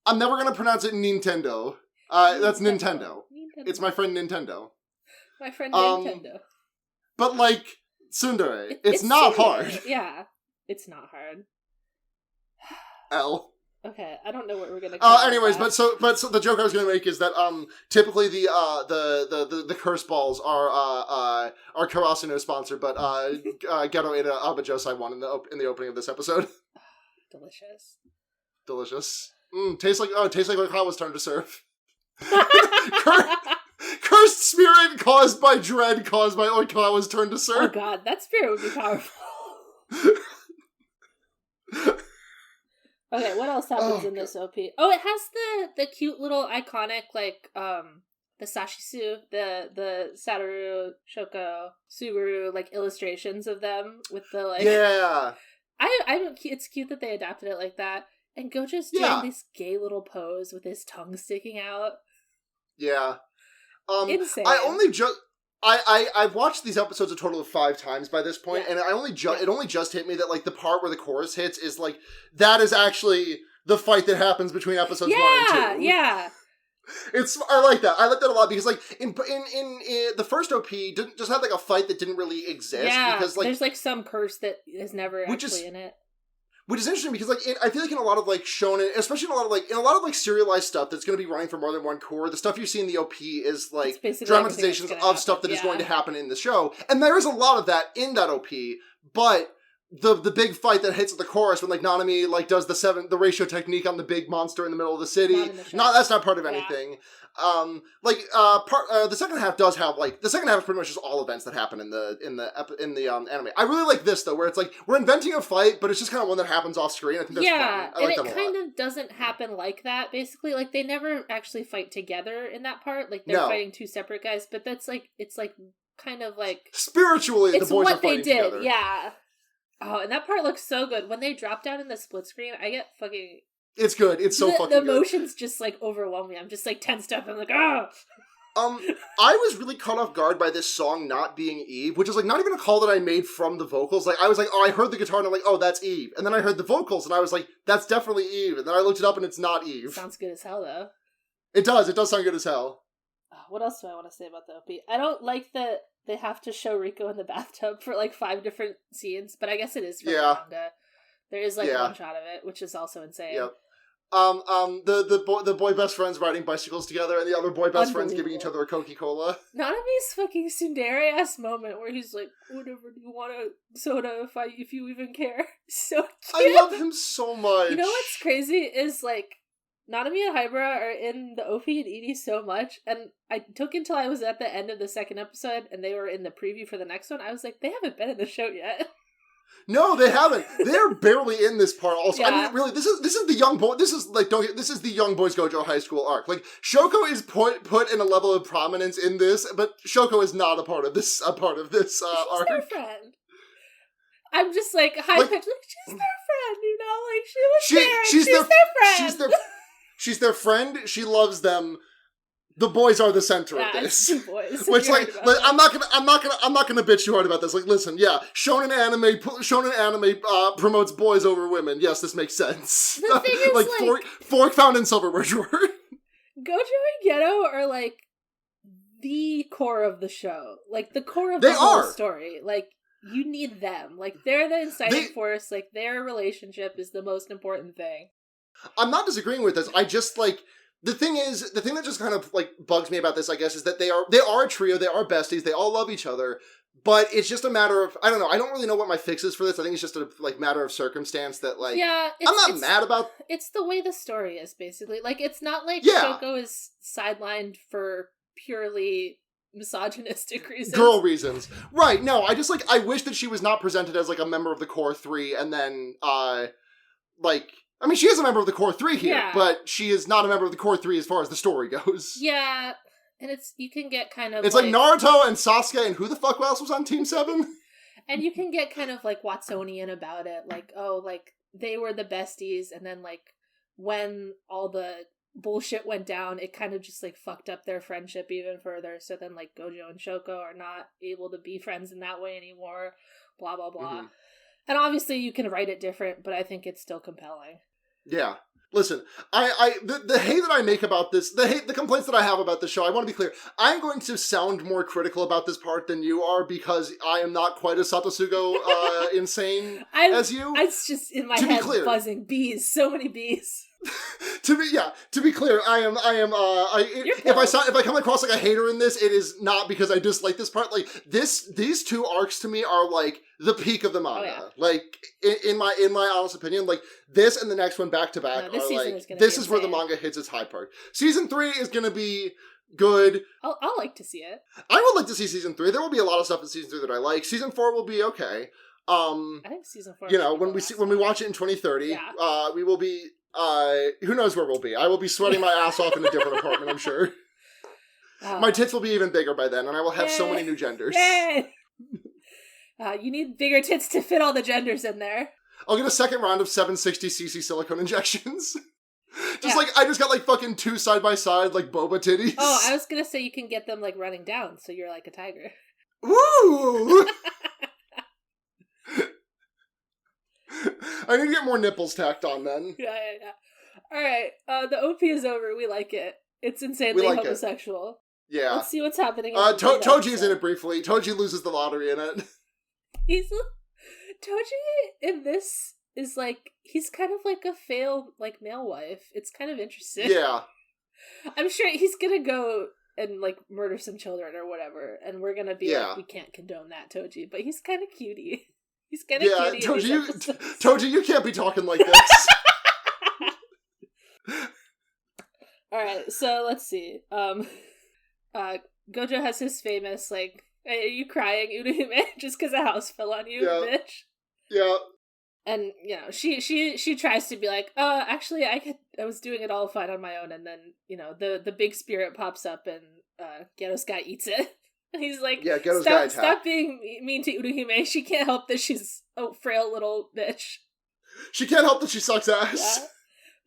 I'm never going to pronounce it Nintendo. That's Nintendo. It's my friend Nintendo. My friend Nintendo. But, like, Tsundere, it's not hard. Yeah, it's not hard. L. Okay, I don't know what we're gonna. Anyways, but so the joke I was gonna make is that typically the curse balls are Karasuno sponsor, but Geto ate a Abajosai one in the opening of this episode. Delicious. Tastes like Oikawa's turn to serve. Cursed spirit caused by dread, caused by Oikawa's turn to serve. Oh god, that spirit would be powerful. Okay, what else happens in this OP? Oh, it has the cute little iconic, like, the Sashisu, the Satoru, Shoko, Suguru, like, illustrations of them with the, like... Yeah! It's cute that they adapted it like that. And Gojo's doing this gay little pose with his tongue sticking out. Yeah. Insane. I've watched these episodes a total of 5 times by this point, and it only just hit me that, like, the part where the chorus hits is, like, that is actually the fight that happens between episodes 1 and 2. Yeah. I like that. I like that a lot because, like, in the first OP didn't just have, like, a fight that didn't really exist. Yeah, because, like, there's, like, some curse that is never actually in it. Which is interesting because, like, I feel like in a lot of, like, shonen, especially in a lot of serialized stuff that's going to be running for more than one core, the stuff you see in the OP is, like, dramatizations of stuff that is going to happen in the show. And there is a lot of that in that OP, but the big fight that hits at the chorus when, like, Nanami, like, does the ratio technique on the big monster in the middle of the city, that's not part of anything. The second half does have, like, the second half is pretty much just all events that happen in the anime. I really like this though, where it's like we're inventing a fight, but it's just kind of one that happens off screen. I think that's fun. I like that a lot. And it kind of doesn't happen like that. Basically, like they never actually fight together in that part. Like they're fighting two separate guys, but that's like it's like kind of like spiritually the boys are fighting together. Yeah. Oh, and that part looks so good when they drop down in the split screen. I get fucking. It's good. It's so fucking good. The emotions just, like, overwhelm me. I'm just, like, tensed up. I'm like, oh! I was really caught off guard by this song not being Eve, which is like not even a call that I made from the vocals. Like I was like, oh, I heard the guitar and I'm like, oh, that's Eve. And then I heard the vocals and I was like, that's definitely Eve. And then I looked it up and it's not Eve. Sounds good as hell though. It does sound good as hell. What else do I want to say about the OP? I don't like that they have to show Rico in the bathtub for like 5 different scenes, but I guess it is from the manga. There is like one shot of it, which is also insane. Yep. The boy best friends riding bicycles together, and the other boy best friends giving each other a Coca-Cola. Nanami's fucking tsundere ass moment where he's like, "Whatever, do you want a soda if you even care?" So cute. I love him so much. You know what's crazy is like Nanami and Hybra are in the OP and ED so much, and I took until I was at the end of the second episode, and they were in the preview for the next one. I was like, they haven't been in the show yet. No, they haven't. They're barely in this part. Also, I mean, really, this is the young boy. This is the Young Boys Gojo High School arc. Like Shoko is put in a level of prominence in this, but Shoko is not a part of this. Arc. She's their friend. I'm just like high pitched. Like she's their friend, you know. Like she was there. She's their friend. She's their friend. She loves them. The boys are the center of this. It's the boys. Which I'm not gonna bitch too hard about this. Like, listen, yeah, shonen anime promotes boys over women. Yes, this makes sense. The thing is, like fork found in silverware drawer. Gojo and Geto are like the core of the show, like the core of the whole story. Like you need them. Like they're the inciting force. Like their relationship is the most important thing. I'm not disagreeing with this. I just like. The thing that just kind of, like, bugs me about this, I guess, is that they are a trio, they are besties, they all love each other, but it's just a matter of, I don't know, I don't really know what my fix is for this. I think it's just a, like, matter of circumstance that, like, I'm not mad about. It's the way the story is, basically. Like, it's not like Shoko is sidelined for purely misogynistic reasons. Girl reasons. Right, no, I just, like, I wish that she was not presented as, like, a member of the Core 3, and then, like... I mean, she is a member of the Core 3 here, but she is not a member of the Core 3 as far as the story goes. Yeah, and you can get kind of It's like Naruto and Sasuke and who the fuck else was on Team 7? And you can get kind of like Watsonian about it, like, oh, like, they were the besties, and then, like, when all the bullshit went down, it kind of just, like, fucked up their friendship even further, so then, like, Gojo and Shoko are not able to be friends in that way anymore, blah, blah, blah. Mm-hmm. And obviously you can write it different, but I think it's still compelling. Yeah. Listen, the hate that I make about this, the complaints that I have about this show, I want to be clear. I'm going to sound more critical about this part than you are because I am not quite as Satasugo insane as you. It's just in my head buzzing. Bees, so many bees. To be clear, if I come across like a hater in this, it is not because I dislike this part. Like these two arcs to me are like the peak of the manga. Oh, yeah. Like in my honest opinion, like this and the next one back to back are like this is where the manga hits its high part. Season 3 is gonna be good. I'll like to see it. I would like to see season 3. There will be a lot of stuff in season 3 that I like. Season 4 will be okay. I think season 4. You know, when we watch it in 2030, we will be. Who knows where we'll be? I will be sweating my ass off in a different apartment, I'm sure. My tits will be even bigger by then, and I will have so many new genders. Yay! You need bigger tits to fit all the genders in there. I'll get a second round of 760cc silicone injections. I just got like fucking 2 side by side, like boba titties. Oh, I was gonna say you can get them like running down, so you're like a tiger. Woo! I need to get more nipples tacked on then. Yeah. Alright, the OP is over. We like it. It's insanely homosexual. Yeah. Let's see what's happening. Toji is in it briefly. Toji loses the lottery in it. Toji in this is like, he's kind of like a failed like male wife. It's kind of interesting. Yeah. I'm sure he's gonna go and like murder some children or whatever, and we're gonna be like, we can't condone that, Toji, but he's kind of cutie. He's kind of cutie. Toji, you can't be talking like this. Alright, so let's see. Gojo has his famous, like, are you crying, Uruhime, just because a house fell on you, bitch? Yeah. And, you know, she tries to be like, actually, I was doing it all fine on my own, and then, you know, the big spirit pops up, and Gero's guy eats it. He's like, stop being mean to Uruhime. She can't help that she's a frail little bitch. She can't help that she sucks ass.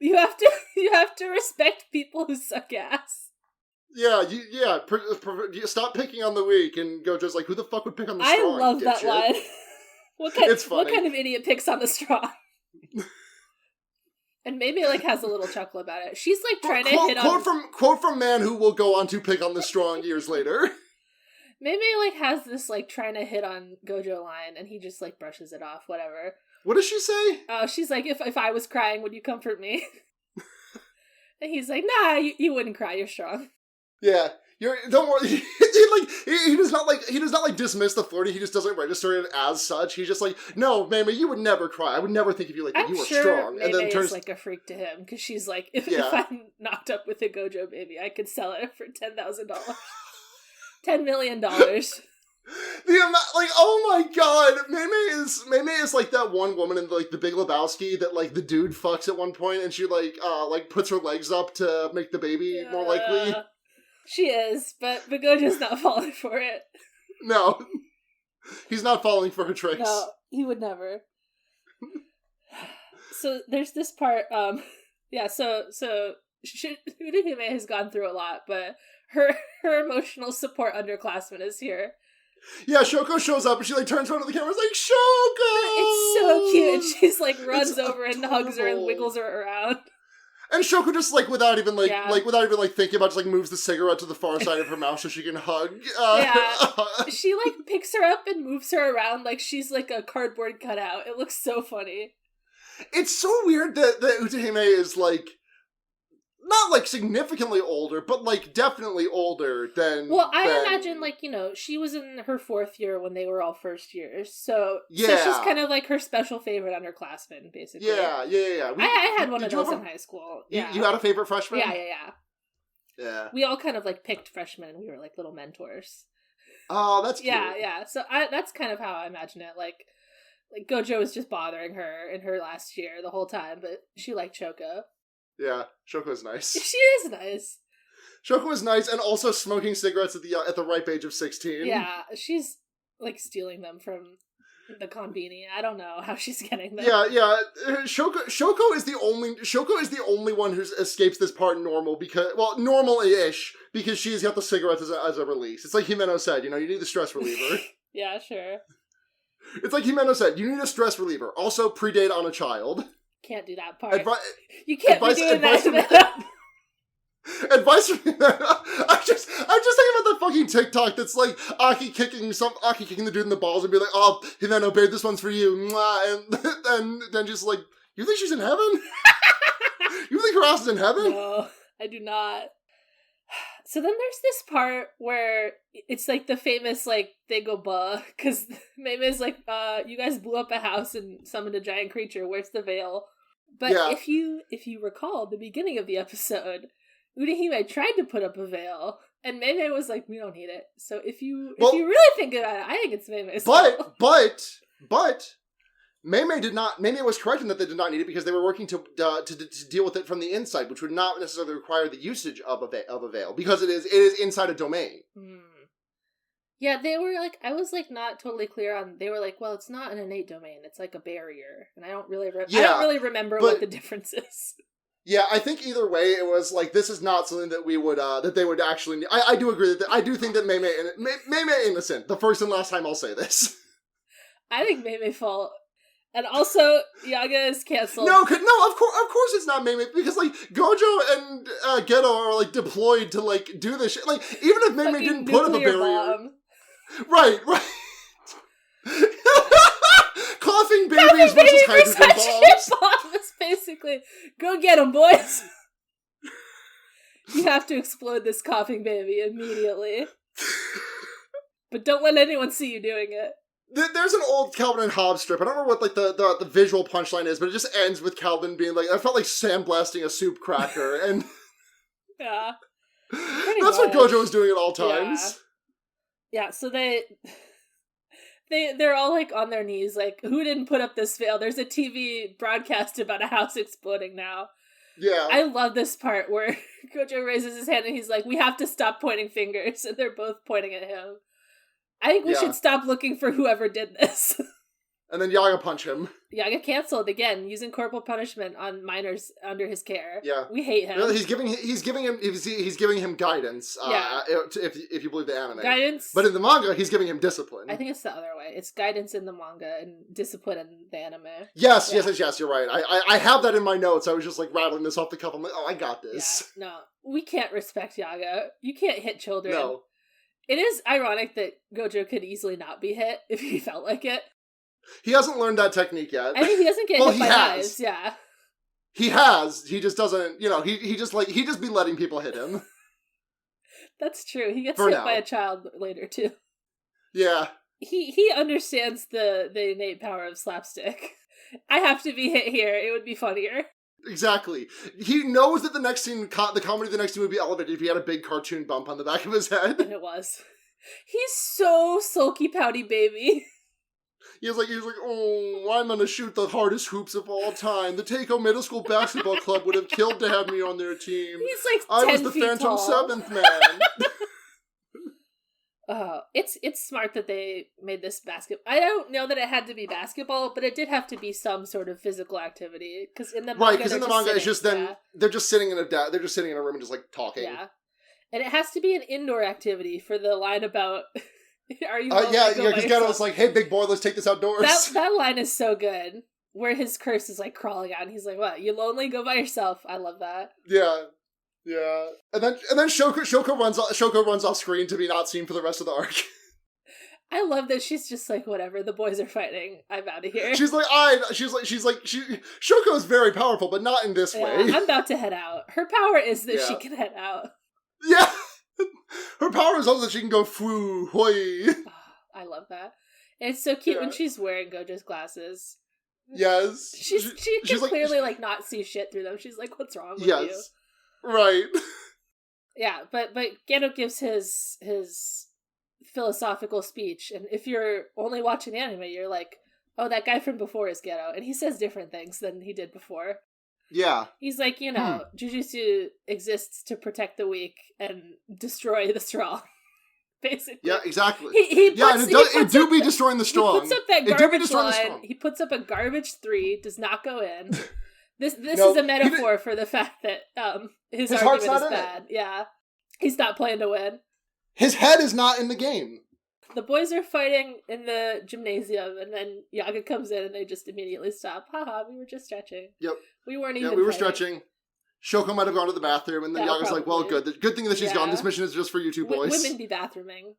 Yeah. You have to respect people who suck ass. Stop picking on the weak, and Gojo's like, who the fuck would pick on the I strong? love that line. It's funny. What kind of idiot picks on the strong? And maybe like has a little chuckle about it. She's like trying to hit on quote from man who will go on to pick on the strong years later. Maybe like has this like trying to hit on Gojo line, and he just like brushes it off. Whatever. What does she say? Oh, she's like, if I was crying, would you comfort me? And he's like, nah, you wouldn't cry. You're strong. Yeah. Don't worry. He does not dismiss the flirting. He just doesn't register it as such. He's just like, no, Mame, you would never cry. I would never think of you like that. You were strong. And then turns like a freak to him because she's like, if I'm knocked up with a Gojo baby, I could sell it for $10,000, $10 million. Oh my god, Mame is like that one woman in like the Big Lebowski that like the dude fucks at one point, and she like puts her legs up to make the baby more likely. She is, but Gojo's not falling for it. No. He's not falling for her tricks. No, he would never. So there's this part, so Urahime has gone through a lot, but her emotional support underclassman is here. Yeah, Shoko shows up and she like turns around to the camera and is like, Shoko! It's so cute. And she's like runs over and hugs her and wiggles her around. And Shoko just like without even thinking about it, just like moves the cigarette to the far side of her mouth so she can hug. She like picks her up and moves her around like she's like a cardboard cutout. It looks so funny. It's so weird that Urahime is like not like significantly older, but like definitely older than. Well, I imagine like, you know, she was in her 4th year when they were all first years, so she's kind of like her special favorite underclassman, basically. Yeah. I had one of those in high school. You had a favorite freshman? Yeah. We all kind of like picked freshmen, and we were like little mentors. Oh, that's cute. Yeah. So that's kind of how I imagine it. Like Gojo was just bothering her in her last year the whole time, but she liked Shoko. Yeah, Shoko is nice. She is nice. Shoko is nice, and also smoking cigarettes at the ripe age of 16. Yeah, she's like stealing them from the konbini. I don't know how she's getting them. Yeah. Shoko is the only one who escapes this part normal-ish, because she's got the cigarettes as a release. It's like Himeno said, you know, you need the stress reliever. Yeah, sure. It's like Himeno said, you need a stress reliever. Also, predate on a child. Can't do that part. You can't be doing that. Advice from I'm just thinking about that fucking TikTok that's like Aki kicking the dude in the balls and be like, oh, Himeno, babe, this one's for you. And then just like, you think she's in heaven? You think her ass is in heaven? No, I do not. So then there's this part where it's like the famous like they go bah, because Meime's like, you guys blew up a house and summoned a giant creature. Where's the veil? But if you recall the beginning of the episode, Urahime tried to put up a veil, and Meime was like, we don't need it. So if you really think about it, I think it's Meime's veil. But Meime was correct in that they did not need it because they were working to deal with it from the inside, which would not necessarily require the usage of a veil, because it is inside a domain. Yeah, they were like, I was like not totally clear on. They were like, well, it's not an innate domain; it's like a barrier, and I don't really remember what the difference is. Yeah, I think either way, it was like, this is not something that we would that they would actually need. I do agree that I do think that Meime innocent. The first and last time I'll say this. I think Meime fault. And also, Yaga is canceled. No, of course it's not Meime, because, like, Gojo and Geto are, like, deployed to, like, do this shit. Like, even if Meime didn't put up a barrier... Bomb. Right. Coughing babies versus hydrogen bombs. Basically, go get them, boys. You have to explode this coughing baby immediately. But don't let anyone see you doing it. There's an old Calvin and Hobbes strip. I don't remember what like the visual punchline is, but it just ends with Calvin being like, I felt like sandblasting a soup cracker, and yeah, that's what Gojo was doing at all times. Yeah, so they're all like on their knees, like, who didn't put up this veil? There's a TV broadcast about a house exploding now. Yeah, I love this part where Gojo raises his hand and he's like, we have to stop pointing fingers, and they're both pointing at him. I think we should stop looking for whoever did this. And then Yaga punch him. Yaga canceled again, using corporal punishment on minors under his care. Yeah, we hate him. He's giving him guidance. If you believe the anime, guidance. But in the manga, he's giving him discipline. I think it's the other way. It's guidance in the manga and discipline in the anime. Yes. You're right. I have that in my notes. I was just like rattling this off the cuff. I'm like, oh, I got this. Yeah, no, we can't respect Yaga. You can't hit children. No. It is ironic that Gojo could easily not be hit if he felt like it. He hasn't learned that technique yet. I mean, he doesn't get hit by knives, yeah. He has. He just doesn't, he just be letting people hit him. That's true. He gets hit by a child later, too. Yeah. He understands the innate power of slapstick. I have to be hit here. It would be funnier. Exactly. He knows that the next scene, the comedy of the next scene would be elevated if he had a big cartoon bump on the back of his head. And it was. He's so sulky pouty baby. He's like, oh, I'm gonna shoot the hardest hoops of all time. The Takeo Middle School Basketball Club would have killed to have me on their team. He's like 10 I was the feet Phantom tall. Seventh Man. It's smart that they made this basketball. I don't know that it had to be basketball, but it did have to be some sort of physical activity. Because in the manga, it's just they're just sitting in a room and just like talking. Yeah, and it has to be an indoor activity for the line about. Are you? Because Geto's like, "Hey, big boy, let's take this outdoors." That line is so good. Where his curse is like crawling out, and he's like, "What? You lonely? Go by yourself." I love that. Yeah. And then Shoko runs off screen to be not seen for the rest of the arc. I love that she's just like, whatever. The boys are fighting. I'm out of here. Shoko is very powerful, but not in this way. I'm about to head out. Her power is that she can head out. Yeah. Her power is also that she can go foo, hoi. I love that. And it's so cute when she's wearing Gojo's glasses. Yes. She can clearly not see shit through them. She's like, what's wrong with you? Right. Yeah, but Geto gives his philosophical speech, and if you're only watching the anime, you're like, oh, that guy from before is Geto, and he says different things than he did before. Yeah. He's like, Jujutsu exists to protect the weak and destroy the strong. Basically. Yeah, exactly. It do be destroying the strong. He puts up that garbage line. He puts up a garbage 3, does not go in. This is a metaphor for the fact that his argument is bad. Yeah. He's not playing to win. His head is not in the game. The boys are fighting in the gymnasium, and then Yaga comes in, and they just immediately stop. Haha, we were just stretching. Yep. We weren't even we were fighting. stretching. Shoko might have gone to the bathroom, and then Yaga's like, well, good. The good thing that she's gone. This mission is just for you two boys. Women be bathrooming.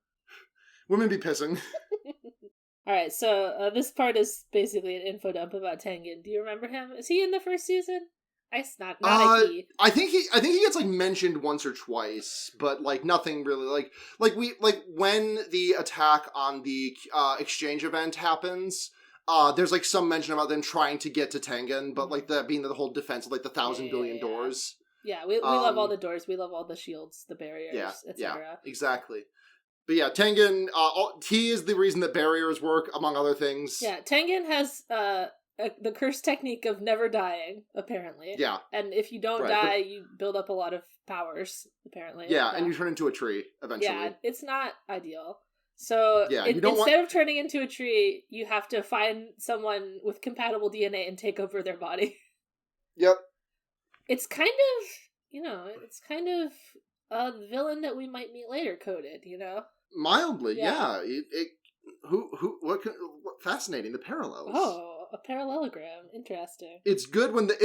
Women be pissing. Alright, so this part is basically an info dump about Tengen. Do you remember him? Is he in the first season? Not IP. I think he gets mentioned once or twice, but nothing really when the attack on the exchange event happens. There's some mention about them trying to get to Tengen, but that being the whole defense of the 1,000 billion doors. Yeah, we love all the doors. We love all the shields, the barriers, etc. Yeah, exactly. But yeah, Tengen, he is the reason that barriers work, among other things. Yeah, Tengen has the curse technique of never dying, apparently. Yeah. And if you don't die, you build up a lot of powers, apparently. Yeah, and you turn into a tree, eventually. Yeah, it's not ideal. So instead of turning into a tree, you have to find someone with compatible DNA and take over their body. Yep. It's kind of a villain that we might meet later coded, Mildly, yeah. What fascinating, the parallels. Oh, a parallelogram. Interesting. It's good when they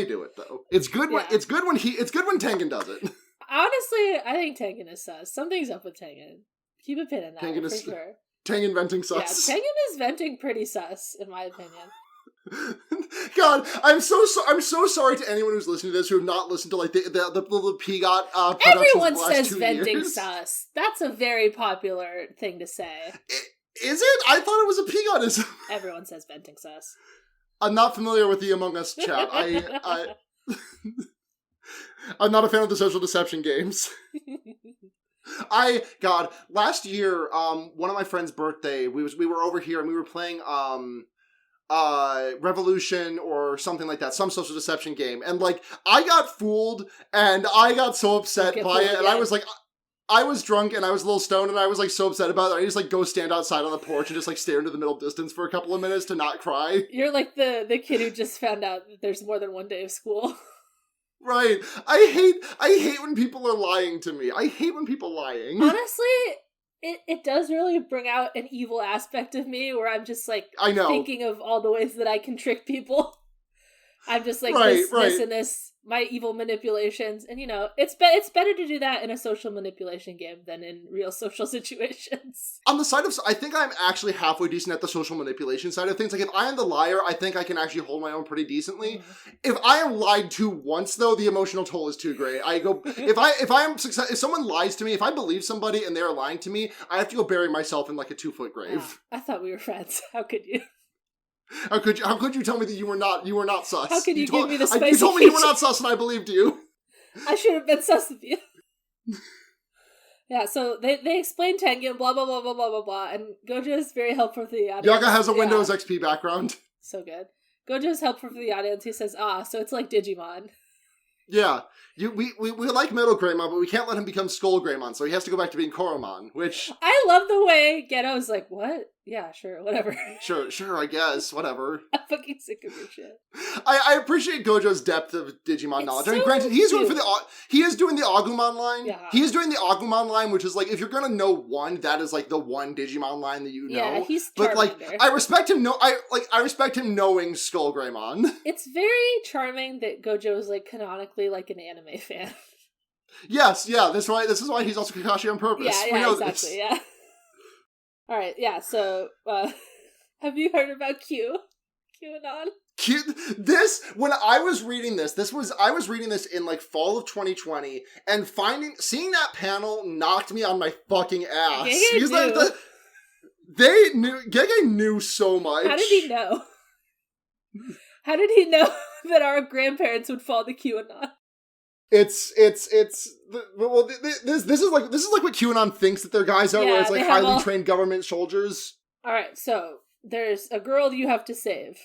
do it though. It's good when Tengen does it. Honestly, I think Tengen is sus. Something's up with Tengen. Keep a pin in that Tengen for sure. Tengen venting sus. Yeah, Tengen is venting pretty sus, in my opinion. God, I'm so sorry to anyone who's listening to this who have not listened to the Pigot productions. Everyone of the last says 2 venting years. Sus. That's a very popular thing to say. Is it? I thought it was a Pigotism. Everyone says venting sus. I'm not familiar with the Among Us chat. I'm not a fan of the social deception games. Last year, one of my friend's birthday, we were over here and we were playing Revolution or something like that, some social deception game, and I got fooled and I got so upset by it, and I was like, I was drunk and I was a little stoned and I was like so upset about it. I just like go stand outside on the porch and just like stare into the middle distance for a couple of minutes to not cry. You're like the kid who just found out that there's more than one day of school. Right. I hate when people are lying to me. I hate when people lying. Honestly, it does really bring out an evil aspect of me where I'm just like thinking of all the ways that I can trick people. I'm just like this and this, my evil manipulations, and it's better to do that in a social manipulation game than in real social situations. On the side of, I think I'm actually halfway decent at the social manipulation side of things. Like if I am the liar, I think I can actually hold my own pretty decently. Mm-hmm. If I am lied to once, though, the emotional toll is too great. I go if someone lies to me, if I believe somebody and they're lying to me, I have to go bury myself in like a 2-foot grave. Oh, I thought we were friends. How could you? How could you tell me that you were not sus? How could you give me the spicy You told me you were not sus and I believed you. I should have been sus of you. Yeah, so they explain Tengen, blah, blah, blah, blah, blah, blah, blah, and Gojo is very helpful for the audience. Yaga has a Windows XP background. So good. Gojo is helpful for the audience. He says, so it's like Digimon. Yeah. We like Metal Greymon, but we can't let him become Skull Greymon, so he has to go back to being Koromon, which... I love the way Geto's like, what? Yeah, sure, whatever. Sure, I guess, whatever. I'm fucking sick of your shit. I appreciate Gojo's depth of Digimon knowledge. I mean, granted, he is doing the Agumon line. Yeah. He is doing the Agumon line, which is like, if you're gonna know one, that is like the one Digimon line that you know. Yeah, he's Charmander. But like, I respect him knowing Skull Greymon. It's very charming that Gojo is like canonically like an anime fan. Yes, yeah, this is why he's also Kakashi on purpose. Yeah, exactly, yeah. Alright, yeah, so, have you heard about QAnon? When I was reading I was reading this in like fall of 2020, and seeing that panel knocked me on my fucking ass. Gege knew so much. How did he know? How did he know that our grandparents would fall to QAnon? This is like what QAnon thinks that their guys are, where it's like highly trained government soldiers. Alright, so there's a girl you have to save.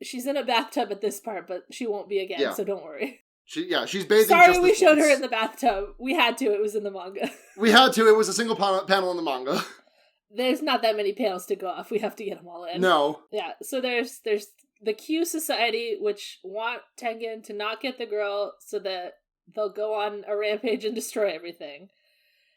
She's in a bathtub at this part, but she won't be again, so don't worry. She's bathing. Sorry, we showed her in the bathtub. We had to, it was in the manga. We had to, it was a single panel in the manga. There's not that many panels to go off, we have to get them all in. No. Yeah, so there's the Q Society, which want Tengen to not get the girl so that they'll go on a rampage and destroy everything.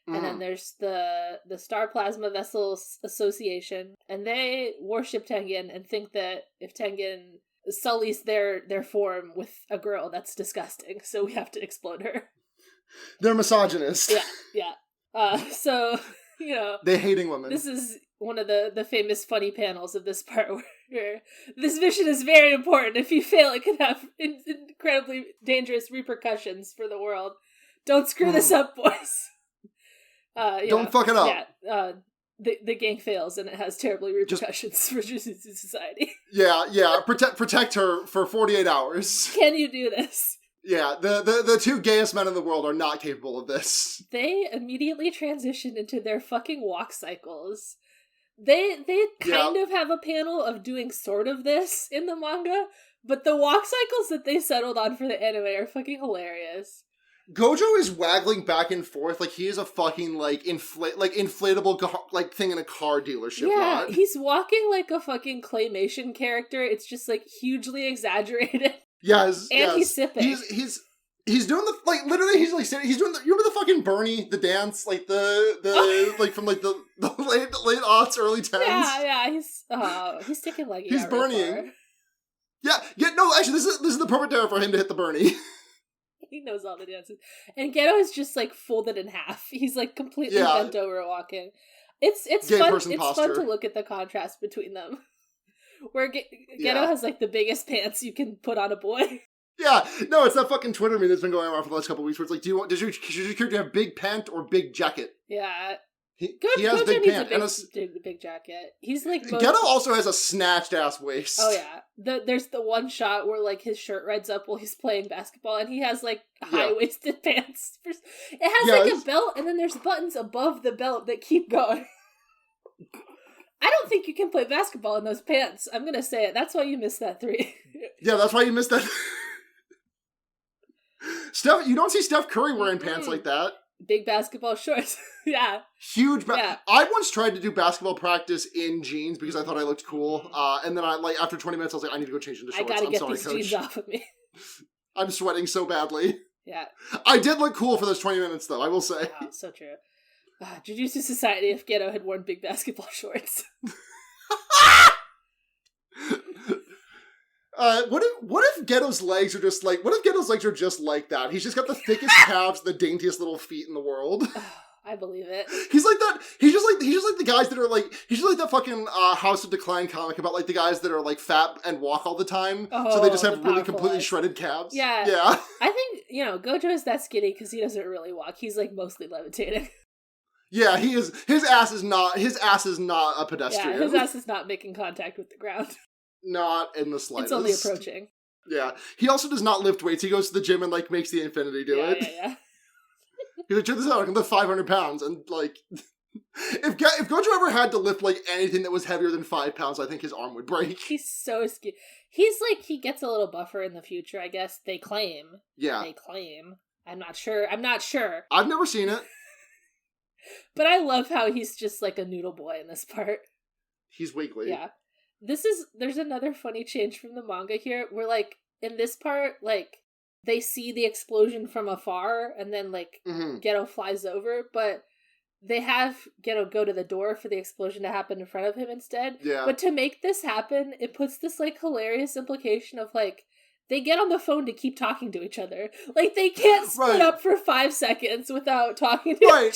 And then there's the Star Plasma Vessels Association, and they worship Tengen and think that if Tengen sullies their form with a girl, that's disgusting, so we have to explode her. They're misogynist. Yeah. So, they hating women. This is one of the famous funny panels of this part where this mission is very important. If you fail, it can have incredibly dangerous repercussions for the world. Don't screw this up, boys. Don't fuck it up. Yeah, the gang fails and it has terribly repercussions for Jujutsu Society. Yeah. Protect her for 48 hours. Can you do this? Yeah, the two gayest men in the world are not capable of this. They immediately transition into their fucking walk cycles. They kind of have a panel of doing sort of this in the manga, but the walk cycles that they settled on for the anime are fucking hilarious. Gojo is waggling back and forth like he is a fucking inflatable thing in a car dealership. Yeah, he's walking like a fucking claymation character. It's just like hugely exaggerated. Yes, he's sipping. He's doing literally he's doing you remember the fucking Bernie, the dance, like the like from like the late aughts, early 10s? Yeah, he's sticking like he's Bernieing. Yeah, no, actually this is the perfect era for him to hit the Bernie. He knows all the dances. And Geto is just like folded in half. He's like completely bent over walking. It's fun. It's fun to look at the contrast between them. Where Geto has like the biggest pants you can put on a boy. Yeah, no, it's that fucking Twitter meme that's been going around for the last couple of weeks where it's like, does your character have big pant or big jacket? Yeah. He has big pant and a big jacket. He's like Geto also has a snatched ass waist. Oh yeah, there's the one shot where like his shirt rides up while he's playing basketball, and he has like high waisted pants. It has like a belt, and then there's buttons above the belt that keep going. I don't think you can play basketball in those pants. I'm gonna say it. That's why you missed that 3. Yeah, that's why you missed that. You don't see Steph Curry wearing pants like that. Big basketball shorts. Yeah. Huge. I once tried to do basketball practice in jeans because I thought I looked cool. And then after 20 minutes, I was like, I need to go change into shorts. I gotta get sorry, these coach. jeans off of me. I'm sweating so badly. Yeah. I did look cool for those 20 minutes, though, I will say. Wow, so true. Jujutsu Society if Geto had worn big basketball shorts. What if Geto's legs are just like that? He's just got the thickest calves, the daintiest little feet in the world. I believe it. He's like that. He's just like the guys that are like. He's just like that fucking House of Decline comic about like the guys that are like fat and walk all the time, so they just have really completely shredded calves. Yeah, yeah. I think Gojo is that skinny because he doesn't really walk. He's like mostly levitating. Yeah, he is. His ass is not a pedestrian. Yeah, his ass is not making contact with the ground. Not in the slightest. It's only approaching. Yeah. He also does not lift weights. He goes to the gym and like makes the infinity do it. Yeah. He's like, check this out, I can lift 500 pounds. And like, if Gojo ever had to lift like anything that was heavier than 5 pounds, I think his arm would break. He's so skinny. He's like, he gets a little buffer in the future, I guess. They claim. Yeah. They claim. I'm not sure. I've never seen it. But I love how he's just like a noodle boy in this part. He's weakly. Yeah. There's another funny change from the manga here, where like, in this part, like, they see the explosion from afar, and then like, Geto flies over, but they have Geto go to the door for the explosion to happen in front of him instead. Yeah. But to make this happen, it puts this like hilarious implication of like, they get on the phone to keep talking to each other. Like, they can't split up for 5 seconds without talking to each other.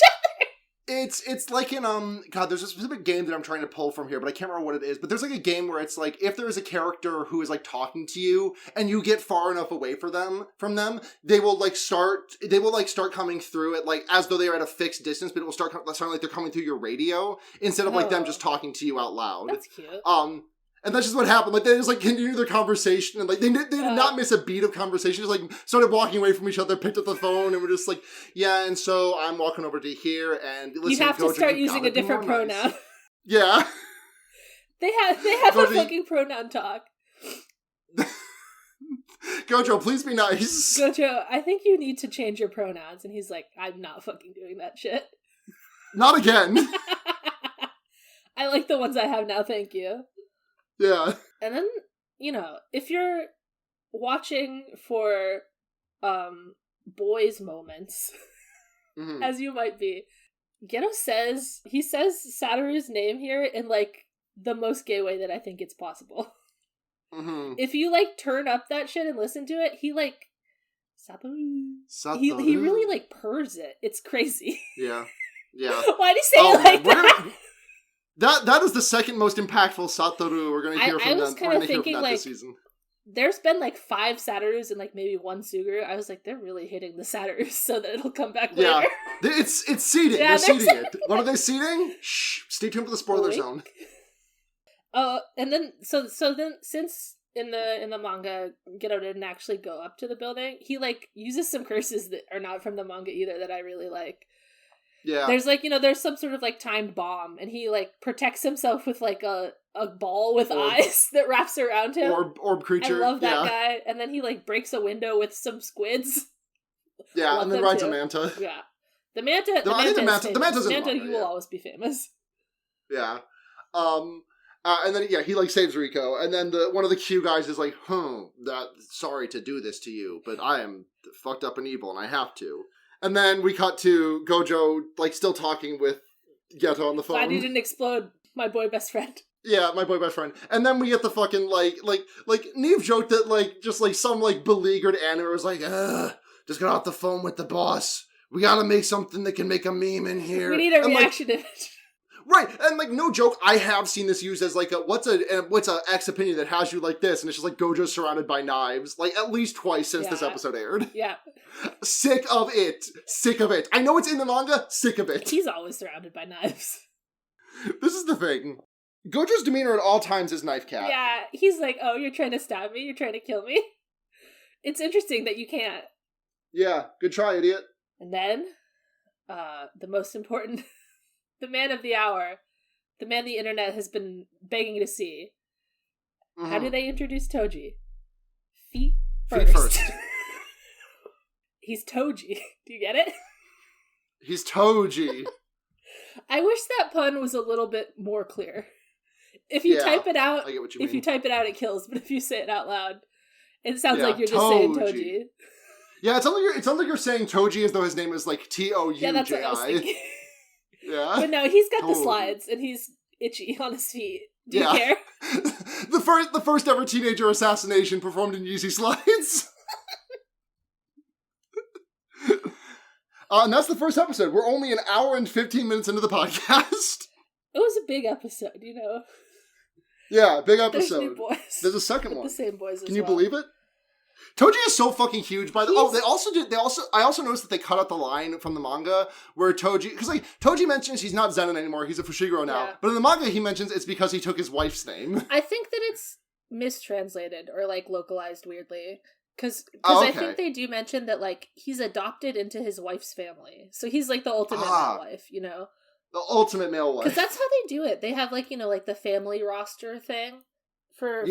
It's like in, God, there's a specific game that I'm trying to pull from here, but I can't remember what it is. But there's like a game where it's like, if there's a character who is like talking to you and you get far enough away from them, they will start coming through it like as though they are at a fixed distance, but it will start sounding like they're coming through your radio instead of like them just talking to you out loud. That's cute. And that's just what happened. Like, they just, like, continued their conversation, and, like, they did not miss a beat of conversation. Just, like, started walking away from each other, picked up the phone, and were just like, yeah, and so I'm walking over to here, and listen, you have to start using a different pronoun. Nice. Yeah. They have a fucking pronoun talk. Gojo, please be nice. Gojo, I think you need to change your pronouns. And he's like, I'm not fucking doing that shit. Not again. I like the ones I have now, thank you. Yeah. And then, if you're watching for boys moments, as you might be, Geto says Satoru's name here in, like, the most gay way that I think it's possible. If you, like, turn up that shit and listen to it, he, like, Satoru. He really, like, purrs it. It's crazy. Yeah. Yeah. Why'd he say it like that? That is the second most impactful Satoru we're going to hear from them. I was thinking, like, this season. There's been like 5 Saturus and like maybe 1 Suguru. I was like, they're really hitting the Saturus so that it'll come back later. Yeah, it's seeding. Yeah, they're seeding it. What are they seeding? Shh. Stay tuned for the spoiler zone. And then so then since in the manga Geto didn't actually go up to the building, he like uses some curses that are not from the manga either that I really like. Yeah. There's like, there's some sort of like timed bomb and he like protects himself with like a ball with eyes that wraps around him. Orb creature. I love that guy. And then he like breaks a window with some squids. Yeah, and then rides a manta. Yeah. The manta's Manta, you will always be famous. Yeah. And then he like saves Rico, and then one of the Q guys is like, sorry to do this to you, but I am fucked up and evil and I have to. And then we cut to Gojo, like, still talking with Geto on the phone. Glad you didn't explode, my boy best friend. Yeah, my boy best friend. And then we get the fucking, like, Neve joked that, like, just, like, some, like, beleaguered anime was like, just got off the phone with the boss. We gotta make something that can make a meme in here. We need a reaction image. Right, and like no joke, I have seen this used as like what's a X opinion that has you like this, and it's just like Gojo surrounded by knives, like at least twice since this episode aired. Yeah. Sick of it. I know it's in the manga, sick of it. He's always surrounded by knives. This is the thing. Gojo's demeanor at all times is knife cat. Yeah, he's like, oh, you're trying to stab me? You're trying to kill me? It's interesting that you can't. Yeah, good try, idiot. And then, the most important... the man of the hour, the man the internet has been begging to see. How do they introduce Toji? Feet first. He's Toji. Do you get it? He's Toji. I wish that pun was a little bit more clear. If you type it out, I get what you mean. If you type it out, it kills. But if you say it out loud, it sounds like you're just saying Toji. Yeah, it sounds like you're saying Toji as though his name is like Touji. Yeah, that's what I was thinking. Yeah, but no, he's got the slides and he's itchy on his feet. Do you care? the first ever teenager assassination performed in Yeezy slides. And that's the first episode. We're only an hour and 15 minutes into the podcast. It was a big episode, you know. Yeah, big episode. There's new boys. There's a second one. The same boys. Can you believe it? Toji is so fucking huge. I also noticed that they cut out the line from the manga where Toji, because like Toji mentions he's not Zenin anymore. He's a Fushiguro now. Yeah. But in the manga, he mentions it's because he took his wife's name. I think that it's mistranslated or like localized weirdly. Because I think they do mention that, like, he's adopted into his wife's family. So he's, like, the ultimate male wife, you know? The ultimate male wife. Because that's how they do it. They have, like, you know, like, the family roster thing for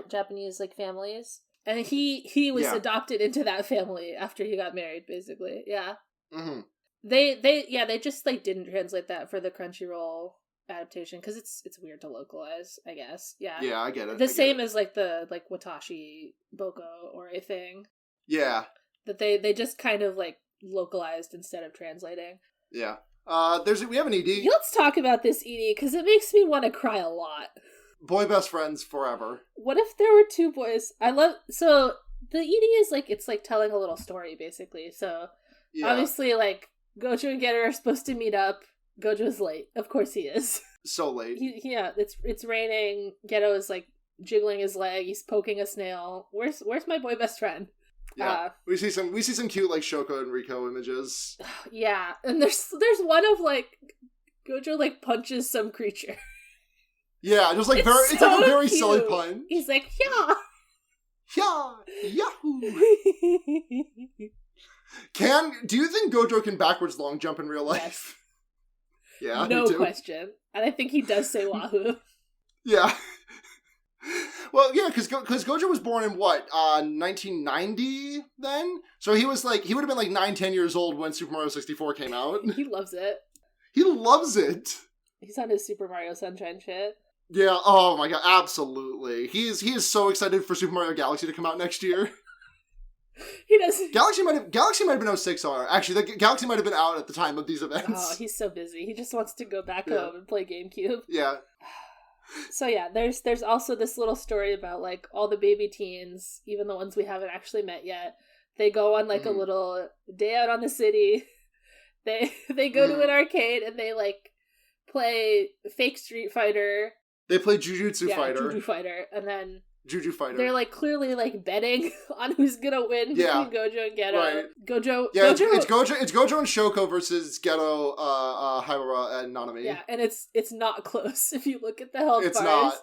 Japanese, like, families. And he was adopted into that family after he got married, basically. Yeah. Mm-hmm. They just, like, didn't translate that for the Crunchyroll adaptation because it's weird to localize, I guess. Yeah I get it. The same as like the like Watashi Boko or a thing, that they just kind of like localized instead of translating. We have an ED. Let's talk about this ED because it makes me want to cry a lot. Boy best friends forever. What if there were two boys? So the ED is like, it's like telling a little story basically. So obviously like Gojo and Getter are supposed to meet up. Gojo's late. Of course he is. So late. It's raining. Geto is like jiggling his leg. He's poking a snail. Where's my boy best friend? Yeah. We see some cute like Shoko and Riko images. Yeah. And there's one of like Gojo like punches some creature. Yeah, just like it's like a very cute. Silly pun. He's like, Yahoo. Do you think Gojo can backwards long jump in real life? Yes. Yeah, no question. And I think he does say Wahoo. Yeah. Well, yeah, because Gojo was born in what, 1990 then? So he would have been like 9-10 years old when Super Mario 64 came out. He loves it. He loves it. He's on his Super Mario Sunshine shit. Yeah, oh my god, absolutely. He is so excited for Super Mario Galaxy to come out next year. He doesn't. Galaxy might have been 06. Actually, the Galaxy might have been out at the time of these events. Oh, he's so busy. He just wants to go back home and play GameCube. Yeah. So yeah, there's also this little story about like all the baby teens, even the ones we haven't actually met yet. They go on like a little day out on the city. They go to an arcade and they like play fake Street Fighter. They play Jujutsu Fighter. Juju Fighter, and then Juju Fighter. They're like clearly like betting on who's gonna win between Gojo and Geto. Right. Gojo. Yeah, Gojo. It's Gojo and Shoko versus Geto, Haibara, and Nanami. Yeah, and it's not close if you look at the health bars. Not.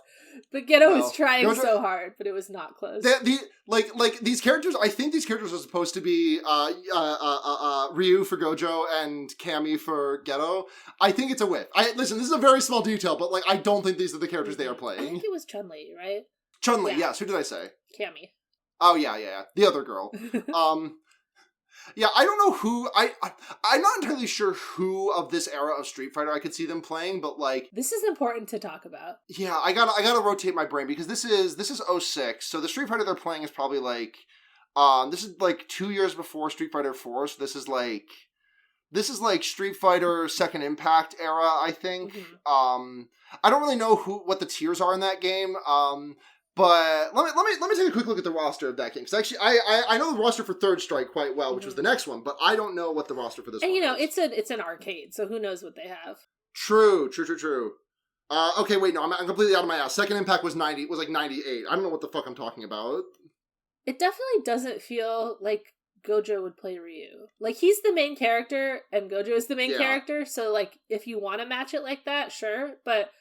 But Geto was trying so hard, but it was not close. These characters, I think these characters are supposed to be Ryu for Gojo and Cammy for Geto. I think it's a whiff. Listen, this is a very small detail, but like I don't think these are the characters they are playing. I think it was Chun-Li, right? Chun-Li, yes. Who did I say? Cammy. Oh yeah. The other girl. Yeah, I don't know who. I'm not entirely sure who of this era of Street Fighter I could see them playing, but like this is important to talk about. Yeah, I gotta rotate my brain because this is 06, so the Street Fighter they're playing is probably like this is like 2 years before Street Fighter 4, so this is like Street Fighter Second Impact era, I think. Mm-hmm. I don't really know what the tiers are in that game. But let me take a quick look at the roster of that game. Because actually, I know the roster for Third Strike quite well, which was the next one, but I don't know what the roster for this one is. And it's an arcade, so who knows what they have. True. Okay, wait, no, I'm completely out of my ass. Second Impact was like 98. I don't know what the fuck I'm talking about. It definitely doesn't feel like Gojo would play Ryu. Like, he's the main character, and Gojo is the main character, so like, if you want to match it like that, sure, but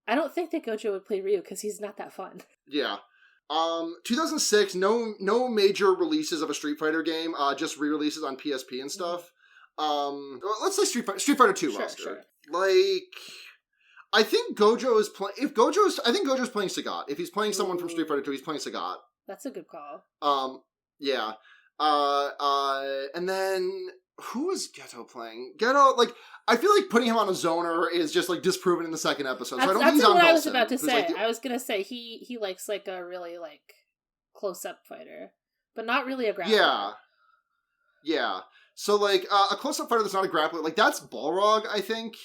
I don't think that Gojo would play Ryu because he's not that fun. Yeah. 2006, no major releases of a Street Fighter game, just re-releases on PSP and stuff. Let's say Street Fighter 2 roster. Sure. Like, I think Gojo is playing. I think Gojo's playing Sagat. If he's playing someone from Street Fighter 2, he's playing Sagat. That's a good call. Yeah. And then Who is Geto playing? Geto, like, I feel like putting him on a zoner is just, like, disproven in the second episode. So I don't think he's on what I Dawson, was about to say. like, I was gonna say he likes, like, a really, like, close-up fighter. But not really a grappler. Yeah. So, like, a close-up fighter that's not a grappler, like, that's Balrog, I think.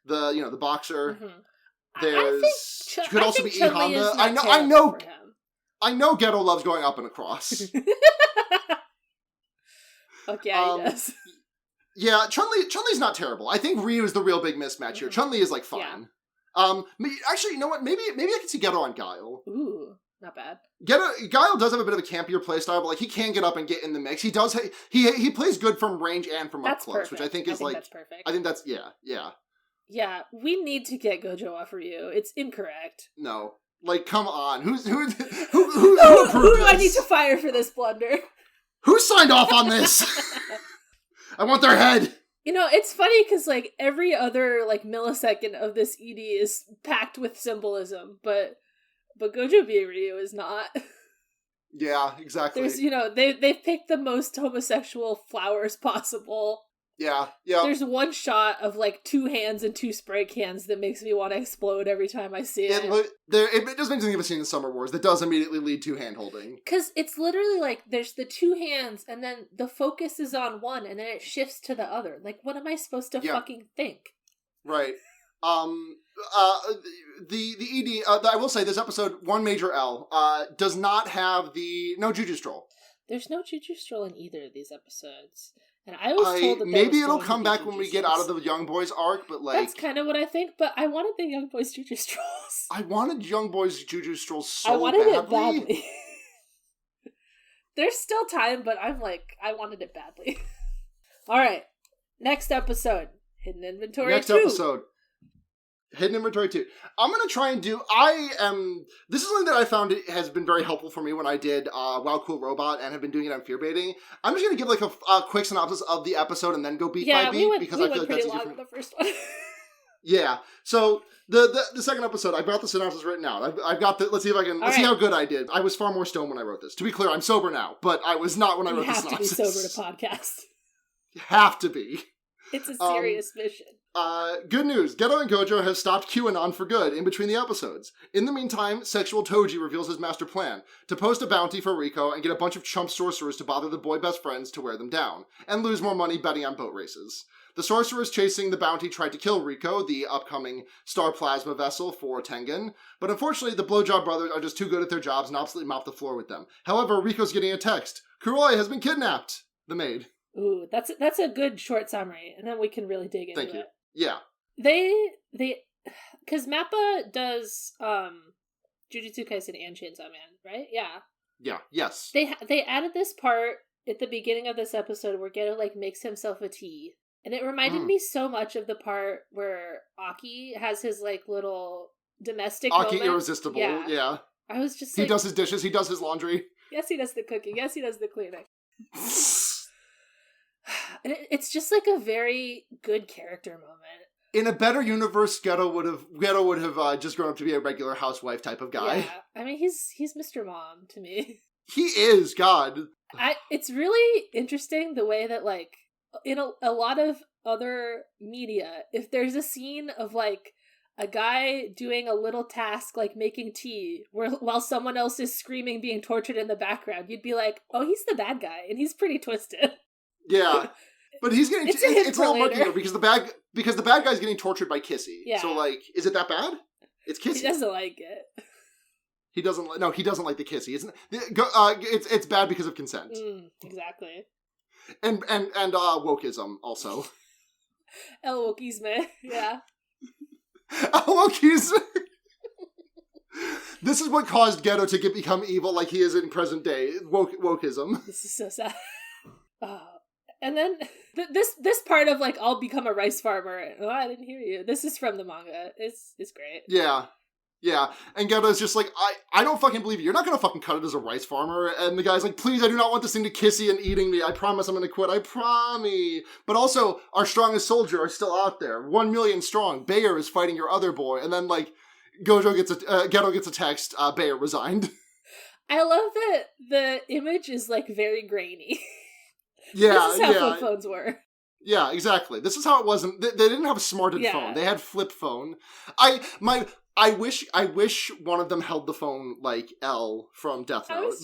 The boxer. Mm-hmm. There's... could also be E Honda. I know Geto loves going up and across. Fuck yeah, he does. Yeah, Chun-Li's not terrible. I think Ryu is the real big mismatch here. Chun-Li is, like, fine. Yeah. Actually, you know what? Maybe I can see Geto on Guile. Ooh, not bad. Guile does have a bit of a campier playstyle, but, like, he can get up and get in the mix. He does. He plays good from range and from up close, which I think is, like... That's perfect. I think that's... Yeah. Yeah, we need to get Gojo off Ryu. It's incorrect. No. Like, come on. Who approved who do I need to fire for this blunder? Who signed off on this? I want their head. You know, it's funny because, like, every other, like, millisecond of this ED is packed with symbolism, but Gojo being Ryu is not. Yeah, exactly. There's, they've picked the most homosexual flowers possible. Yeah. There's one shot of, like, 2 hands and 2 spray cans that makes me want to explode every time I see it. It just makes me think of a scene in Summer Wars that does immediately lead to hand-holding. Because it's literally, like, there's the 2 hands, and then the focus is on one, and then it shifts to the other. Like, what am I supposed to fucking think? Right. The ED, I will say, this episode, one major L, does not have no Juju Stroll. There's no Juju Stroll in either of these episodes. And I was told that maybe it'll come back when we get out of the Young Boys arc, but, like... That's kind of what I think, but I wanted the Young Boys Juju Strolls. I wanted Young Boys Juju Strolls so badly. I wanted it badly. There's still time, but I'm like, I wanted it badly. Alright, next episode. Hidden Inventory 2. Next episode. Hidden Inventory 2. I'm going to try and this is something that I found has been very helpful for me when I did Wow Cool Robot and have been doing it on Fear Baiting. I'm just going to give like a quick synopsis of the episode and then go beat by beat because I feel like that's easier for me. The first one. Yeah. So the second episode, I've got the synopsis written out. I've got let's see see how good I did. I was far more stoned when I wrote this. To be clear, I'm sober now, but I was not when I wrote the synopsis. You have to be sober to podcast. You have to be. It's a serious mission. Good news. Geto and Gojo have stopped QAnon for good in between the episodes. In the meantime, sexual Toji reveals his master plan, to post a bounty for Riko and get a bunch of chump sorcerers to bother the boy best friends to wear them down, and lose more money betting on boat races. The sorcerers chasing the bounty tried to kill Riko, the upcoming star plasma vessel for Tengen, but unfortunately the blowjob brothers are just too good at their jobs and absolutely mop the floor with them. However, Riko's getting a text. Kuroi has been kidnapped. The maid. Ooh, that's a good short summary, and then we can really dig into it. Thank you. Yeah. They because Mappa does Jujutsu Kaisen and Chainsaw Man, right? Yeah. Yeah. Yes. They added this part at the beginning of this episode where Geto like makes himself a tea, and it reminded me so much of the part where Aki has his like little domestic Aki moment. Irresistible. Yeah. I was just he does his dishes. He does his laundry. Yes, he does the cooking. Yes, he does the cleaning. It's just like a very good character moment. In a better universe, Geto would have just grown up to be a regular housewife type of guy. Yeah, I mean he's Mr. Mom to me. He is, God. It's really interesting the way that like in a lot of other media, if there's a scene of like a guy doing a little task like making tea while someone else is screaming being tortured in the background, you'd be like, oh, he's the bad guy and he's pretty twisted. Yeah, but he's getting it's not working here because the bad guy's getting tortured by Kissy. Yeah. So like, is it that bad? It's Kissy. He doesn't like it. He doesn't like the Kissy. It's bad because of consent. Exactly. And wokeism also. El wokisme, yeah. El wokisme. This is what caused Geto to become evil like he is in present day. Wokeism. This is so sad. And then this part of like I'll become a rice farmer. Oh, I didn't hear you. This is from the manga. It's great. Yeah. And Geto's just like, I don't fucking believe you. You're not gonna fucking cut it as a rice farmer. And the guy's like, please, I do not want this thing to Kissy and eating me. I promise I'm gonna quit. I promise. But also, our strongest soldier are still out there. 1 million strong. Bayer is fighting your other boy. And then like Geto gets a text. Bayer resigned. I love that the image is like very grainy. Yeah, this is how flip phones were. Yeah, exactly. This is how it wasn't. They didn't have a smarted phone. They had flip phone. I wish one of them held the phone like L from Death Note,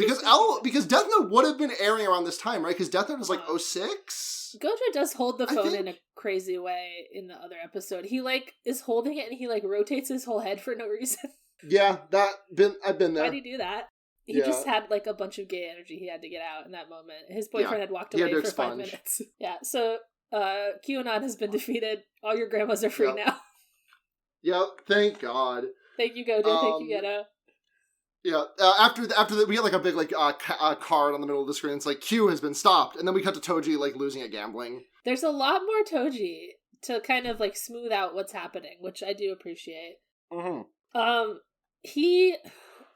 because Death Note would have been airing around this time, right? Because Death Note is like 06. Gojo does hold the phone in a crazy way in the other episode. He like is holding it and he like rotates his whole head for no reason. Yeah, I've been there. Why'd he do that? He just had like a bunch of gay energy he had to get out in that moment. His boyfriend had walked away for 5 minutes. Yeah, so QAnon has been defeated. All your grandmas are free now. Yep, thank God. Thank you, Gojo. Thank you, Geto. Yeah, after that, we get like a big like card on the middle of the screen. It's like Q has been stopped, and then we cut to Toji like losing at gambling. There's a lot more Toji to kind of like smooth out what's happening, which I do appreciate. Mm-hmm.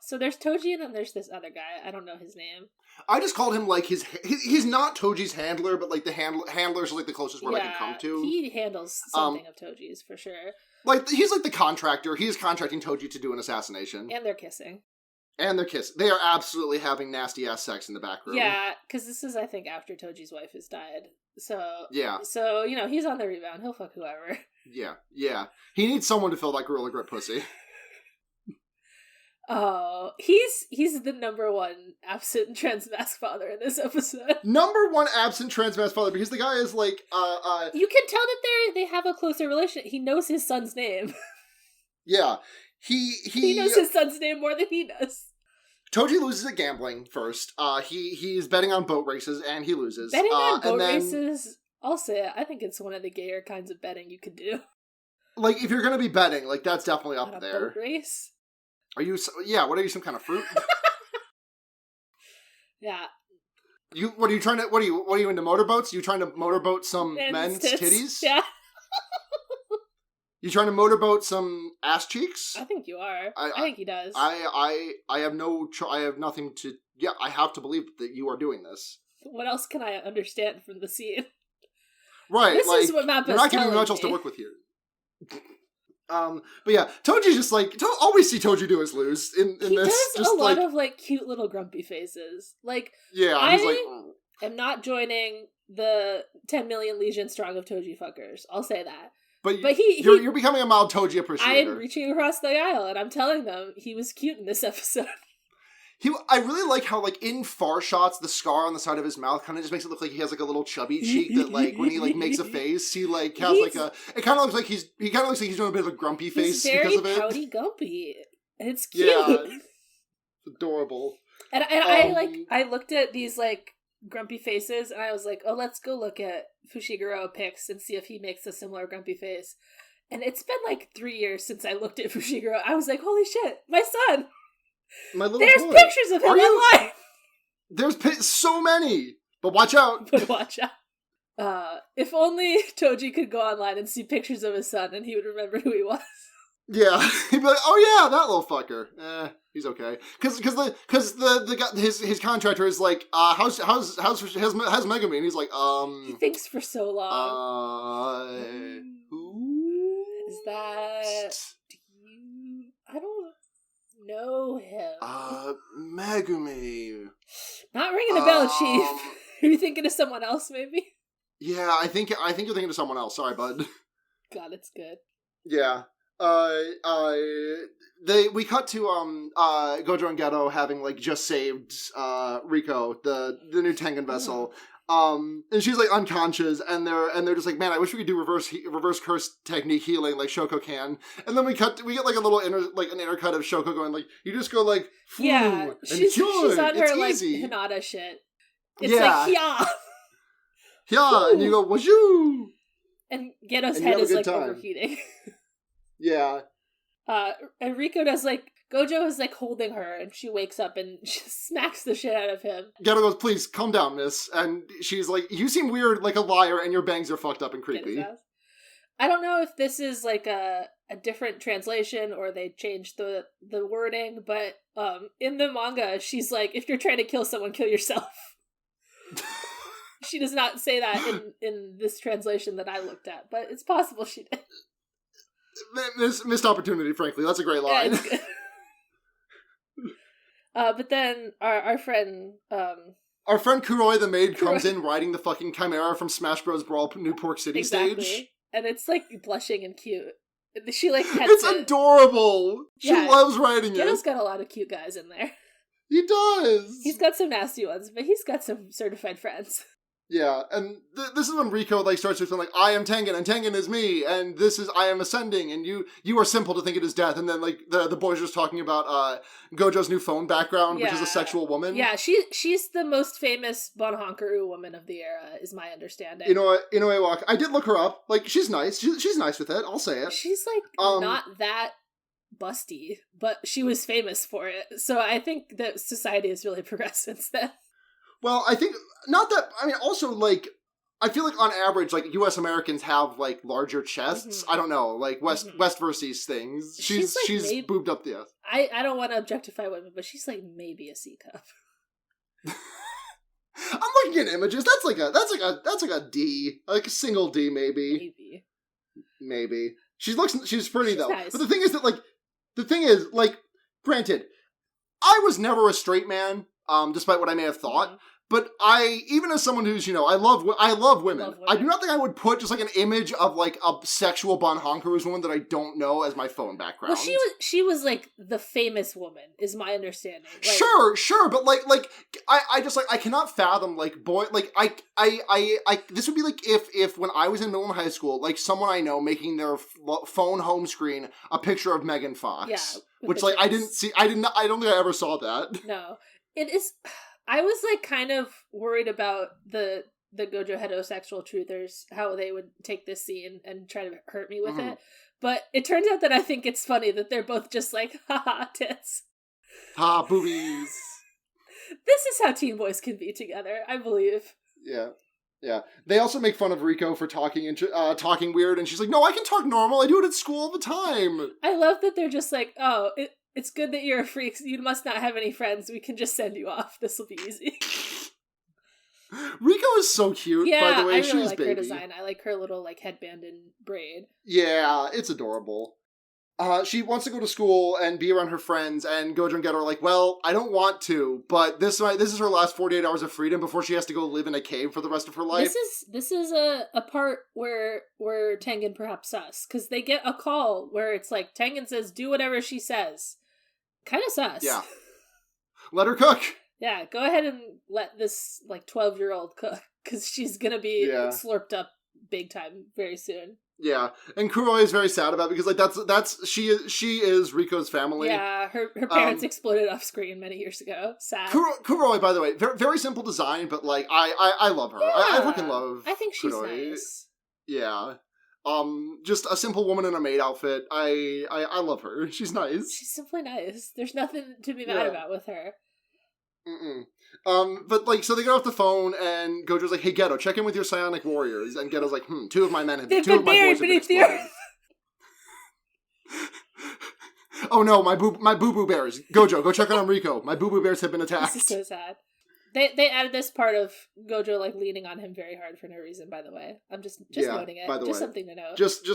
So there's Toji, and then there's this other guy. I don't know his name. I just called him like he's not Toji's handler, but like the handlers are like the closest word I can come to. He handles something of Toji's for sure. Like he's like the contractor. He's contracting Toji to do an assassination, and they're kissing. They are absolutely having nasty ass sex in the back room. Yeah, because this is I think after Toji's wife has died. So yeah. So he's on the rebound. He'll fuck whoever. Yeah. He needs someone to fill that Gorilla Grip pussy. Oh, he's the number one absent trans mask father in this episode. Number one absent trans mask father, because the guy is like you can tell that they have a closer relationship. He knows his son's name. Yeah. He knows his son's name more than he does. Toji loses at gambling first. He's betting on boat races and he loses. Betting on boat races, I'll say it, I think it's one of the gayer kinds of betting you could do. Like if you're gonna be betting, like that's definitely up there. Boat race? Are you? Yeah. What are you? Some kind of fruit? Yeah. What are you trying to? What are you into motorboats? You trying to motorboat some men's titties? Yeah. You trying to motorboat some ass cheeks? I think you are. I think he does. I have I have nothing to. Yeah, I have to believe that you are doing this. What else can I understand from the scene? Right. This is what Mappa's you're not giving me much else to work with here. But yeah, Toji's just like all we see Toji do is lose in this. He does just a lot of like cute little grumpy faces. Like he's like, am not joining the 10 million legion strong of Toji fuckers. I'll say that. But you're becoming a mild Toji appreciator. I'm reaching across the aisle and I'm telling them he was cute in this episode. I really like how, like, in far shots, the scar on the side of his mouth kind of just makes it look like he has, like, a little chubby cheek that, like, when he, like, makes a face, he, like, has, like, it kind of looks like he's doing a bit of a grumpy face because of it. He's very pouty gumpy. It's cute. Yeah. It's adorable. And I looked at these, like, grumpy faces, and I was like, oh, let's go look at Fushiguro pics and see if he makes a similar grumpy face. And it's been, like, 3 years since I looked at Fushiguro. I was like, holy shit, my son! My little There's boy. Pictures of him online! There's so many! But watch out! If only Toji could go online and see pictures of his son and he would remember who he was. Yeah, he'd be like, "Oh yeah, that little fucker. He's okay." Because the guy, his contractor is like, "How's Megami?" And he's like, He thinks for so long. Who is that? I don't know him. Megumi. Not ringing a bell, Chief. Are you thinking of someone else, maybe? Yeah, I think you're thinking of someone else. Sorry, bud. God, it's good. Yeah. We cut to Gojo and Geto having like just saved Riko, the new Tengen vessel. And she's like unconscious, and they're just like, man, I wish we could do reverse curse technique healing like Shoko can. And then we get like a little intercut of Shoko going like, you just go like, yeah, she's on her like Hinata shit. It's like yeah, and you go wazoo, and Geto's head is like overheating. Yeah. And Riko does like, Gojo is like holding her and she wakes up and she smacks the shit out of him. Geto goes, please, calm down, miss. And she's like, you seem weird like a liar and your bangs are fucked up and creepy. I don't know if this is like a different translation or they changed the wording, but in the manga, she's like, if you're trying to kill someone, kill yourself. She does not say that in this translation that I looked at, but it's possible she did. Missed opportunity, frankly. That's a great line. Yeah, but then our friend Our friend Kuroi the maid comes in riding the fucking Chimera from Smash Bros. Brawl New Pork City stage. And it's, like, blushing and cute. She, like, pets It's adorable! She loves riding Ghetto's got a lot of cute guys in there. He does! He's got some nasty ones, but he's got some certified friends. Yeah, and this is when Rico, like, starts to feel like, I am Tengen, and Tengen is me, and this is, I am ascending, and you are simple to think it is death, and then, like, the boys are just talking about, Gojo's new phone background, which is a sexual woman. Yeah, she's the most famous Bonhankaru woman of the era, is my understanding. Inoue, I did look her up, like, she's nice, she's nice with it, I'll say it. She's, like, not that busty, but she was famous for it, so I think that society has really progressed since then. Well, I think, not that, I mean, also, like, I feel like on average, like, U.S. Americans have, like, larger chests. Mm-hmm. I don't know, like, West versus things. She's boobed up the ass. I don't want to objectify women, but she's, like, maybe a C cup. I'm looking at images. That's like a D. Like, a single D, maybe. Maybe. She's pretty, though. Nice. But the thing is, granted, I was never a straight man, despite what I may have thought. Mm-hmm. But even as someone who's, I love women. I do not think I would put just, like, an image of, like, a sexual Bonhankaru's woman that I don't know as my phone background. Well, she was, like, the famous woman, is my understanding. Like, sure, but, I just, like, I cannot fathom, like, boy, like, this would be, like, if when I was in middle and high school, like, someone I know making their phone home screen a picture of Megan Fox. Yeah. Which, like, I don't think I ever saw that. No. It is... I was, like, kind of worried about the Gojo heterosexual truthers, how they would take this scene and try to hurt me with it. But it turns out that I think it's funny that they're both just like, haha, tits. Ha, boobies. This is how teen boys can be together, I believe. Yeah. They also make fun of Rico for talking weird, and she's like, no, I can talk normal. I do it at school all the time. I love that they're just like, oh, it's good that you're a freak. You must not have any friends. We can just send you off. This will be easy. Rico is so cute, by the way. I really She's like baby. Her design. I like her little, like, headband and braid. Yeah, it's adorable. She wants to go to school and be around her friends, and Gojo and Geto are like, well, I don't want to, but this is her last 48 hours of freedom before she has to go live in a cave for the rest of her life. This is a part where Tengen perhaps sus, because they get a call where it's like, Tengen says, do whatever she says. Kind of sus. Yeah. Let her cook. Yeah, go ahead and let this, like, 12-year-old cook, because she's gonna be slurped up big time very soon. Yeah, and Kuroi is very sad about it because, like, she is Riko's family. Yeah, her parents exploded off screen many years ago. Sad. Kuroi, by the way, very, very simple design, but, like, I love her. Yeah, I fucking love. I think she's Kuroi. Nice. Yeah. Just a simple woman in a maid outfit. I love her. She's nice. She's simply nice. There's nothing to be mad about with her. But, like, so they get off the phone, and Gojo's like, hey, Geto, check in with your psionic warriors. And Geto's like, two of my boys have been exploded. Oh no, my boo-boo bears. Gojo, go check on Rico. My boo-boo bears have been attacked. This is so sad. They added this part of Gojo, like, leaning on him very hard for no reason, by the way. I'm just noting it. By the way. Something to know. Just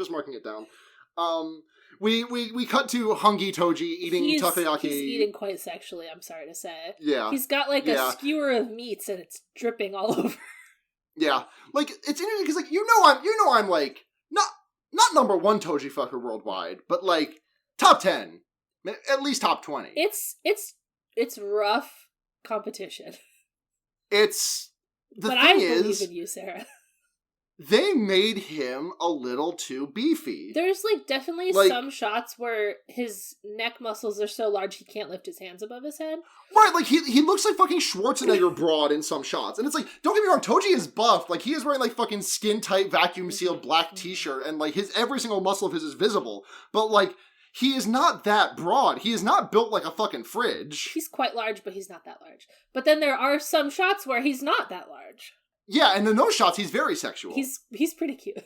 marking it down. We cut to Hungy Toji eating takoyaki. He's eating quite sexually, I'm sorry to say. Yeah. He's got, like, a skewer of meats and it's dripping all over. Yeah. Like, it's interesting because, like, I'm like, not number one Toji fucker worldwide, but, like, top 10. At least top 20. It's rough competition. But I believe in you, Sarah. They made him a little too beefy. There's, like, definitely some shots where his neck muscles are so large he can't lift his hands above his head. Right, like, he looks like fucking Schwarzenegger broad in some shots. And it's like, don't get me wrong, Toji is buff. Like, he is wearing, like, fucking skin-tight, vacuum-sealed black t-shirt, and, like, every single muscle of his is visible. But, like, he is not that broad. He is not built like a fucking fridge. He's quite large, but he's not that large. But then there are some shots where he's not that large. Yeah, and in those shots, he's very sexual. He's pretty cute.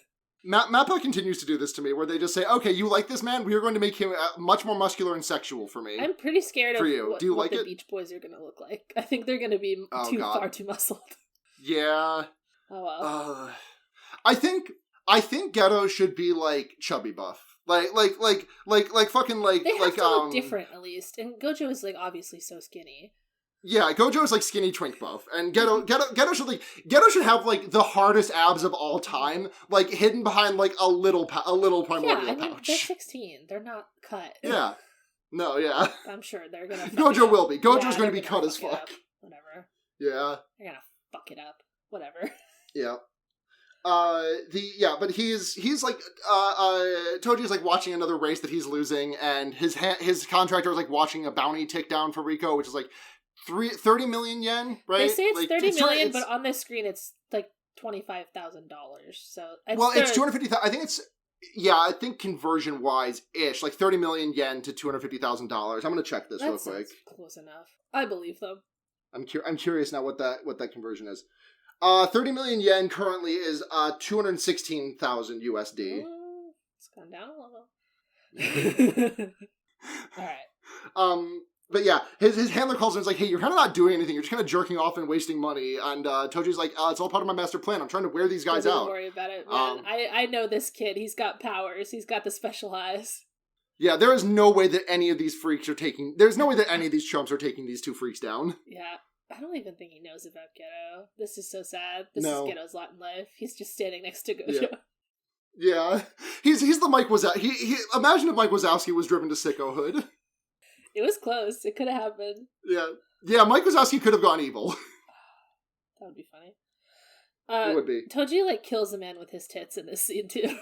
Mappa continues to do this to me, where they just say, okay, you like this man? We are going to make him much more muscular and sexual for me. I'm pretty scared of what the Beach Boys are going to look like. I think they're going to be far too muscled. Yeah. Oh, well. I think Geto should be, like, chubby buff. Like fucking, like... They have like, to look different, at least. And Gojo is, like, obviously so skinny. Yeah, Gojo is like skinny twink buff, and Geto should have like the hardest abs of all time, like hidden behind like a little primordial pouch. They're 16. They're not cut. Yeah, no, yeah. I'm sure they're gonna. Gojo will be. Gojo's going to be cut as fuck. Whatever. Yeah. They're gonna fuck it up. Whatever. Yeah. But he's like Toji's like watching another race that he's losing, and his contractor is like watching a bounty tick down for Rico, which is like 30 million yen, right? They say it's like, 30 million, but on this screen it's like $25,000. So it's 250,000. I think it's I think conversion wise ish, like 30 million yen to $250,000. I'm gonna check this real quick. Close enough. I believe them. I'm curious now what that conversion is. 30 million yen currently is 216,000 USD. It's gone down a little. All right. But yeah, his handler calls him and is like, hey, you're kind of not doing anything. You're just kind of jerking off and wasting money. And Toji's like, it's all part of my master plan. I'm trying to wear these guys out. Don't worry about it, man. I know this kid. He's got powers. He's got the special eyes. Yeah, there is no way that any of these freaks are taking... There's no way that any of these chumps are taking these two freaks down. Yeah. I don't even think he knows about Geto. This is so sad. This is Geto's lot in life. He's just standing next to Gojo. Yeah. He's the Mike Wazowski. He imagine if Mike Wazowski was driven to sickohood. It was close. It could have happened. Yeah. Yeah, Mike Wazowski could have gone evil. That would be funny. It would be. Toji, like, kills a man with his tits in this scene, too.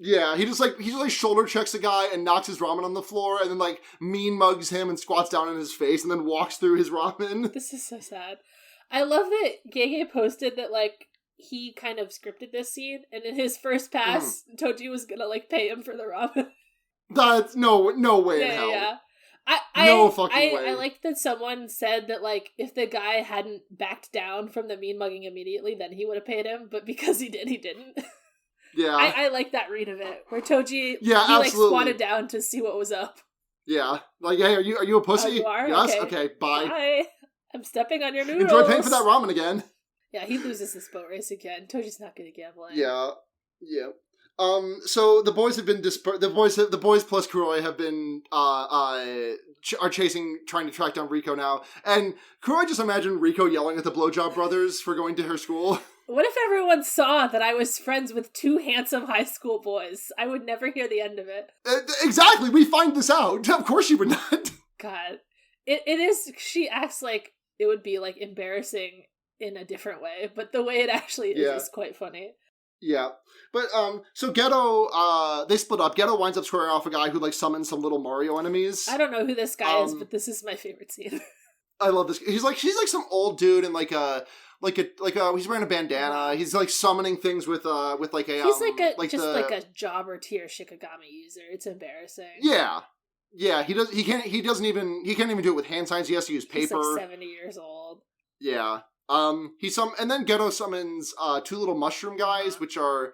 Yeah, he just shoulder checks a guy and knocks his ramen on the floor and then, like, mean mugs him and squats down in his face and then walks through his ramen. This is so sad. I love that Gege posted that, like, he kind of scripted this scene, and in his first pass, Toji was gonna, like, pay him for the ramen. That's no way in hell. Yeah. No fucking way. I like that someone said that, like, if the guy hadn't backed down from the mean mugging immediately, then he would have paid him, but because he did, he didn't. Yeah. I like that read of it, where Toji, absolutely. like, squatted down to see what was up. Yeah. Like, hey, are you a pussy? You are? Yes? Okay, bye. Bye. I'm stepping on your noodles. Enjoy paying for that ramen again. Yeah, he loses this boat race again. Toji's not good at gambling. Yeah. So the boys have been the boys plus Kuroi have been are trying to track down Rico now, and Kuroi just imagined Rico yelling at the Blowjob brothers for going to her school. What if everyone saw that I was friends with two handsome high school boys? I would never hear the end of it. Exactly, we find this out. Of course you would not. God, it is. She acts like it would be like embarrassing in a different way, but the way it actually is quite funny. Yeah. But, so Geto, they split up. Geto winds up squaring off a guy who, like, summons some little Mario enemies. I don't know who this guy is, but this is my favorite scene. I love this. He's like some old dude in, like, he's wearing a bandana. He's, like, summoning things with like a, he's like a jobber tier Shikigami user. It's embarrassing. Yeah. Yeah, he can't even do it with hand signs. He has to use paper. He's like 70 years old. Yeah. And then Geto summons two little mushroom guys, which are,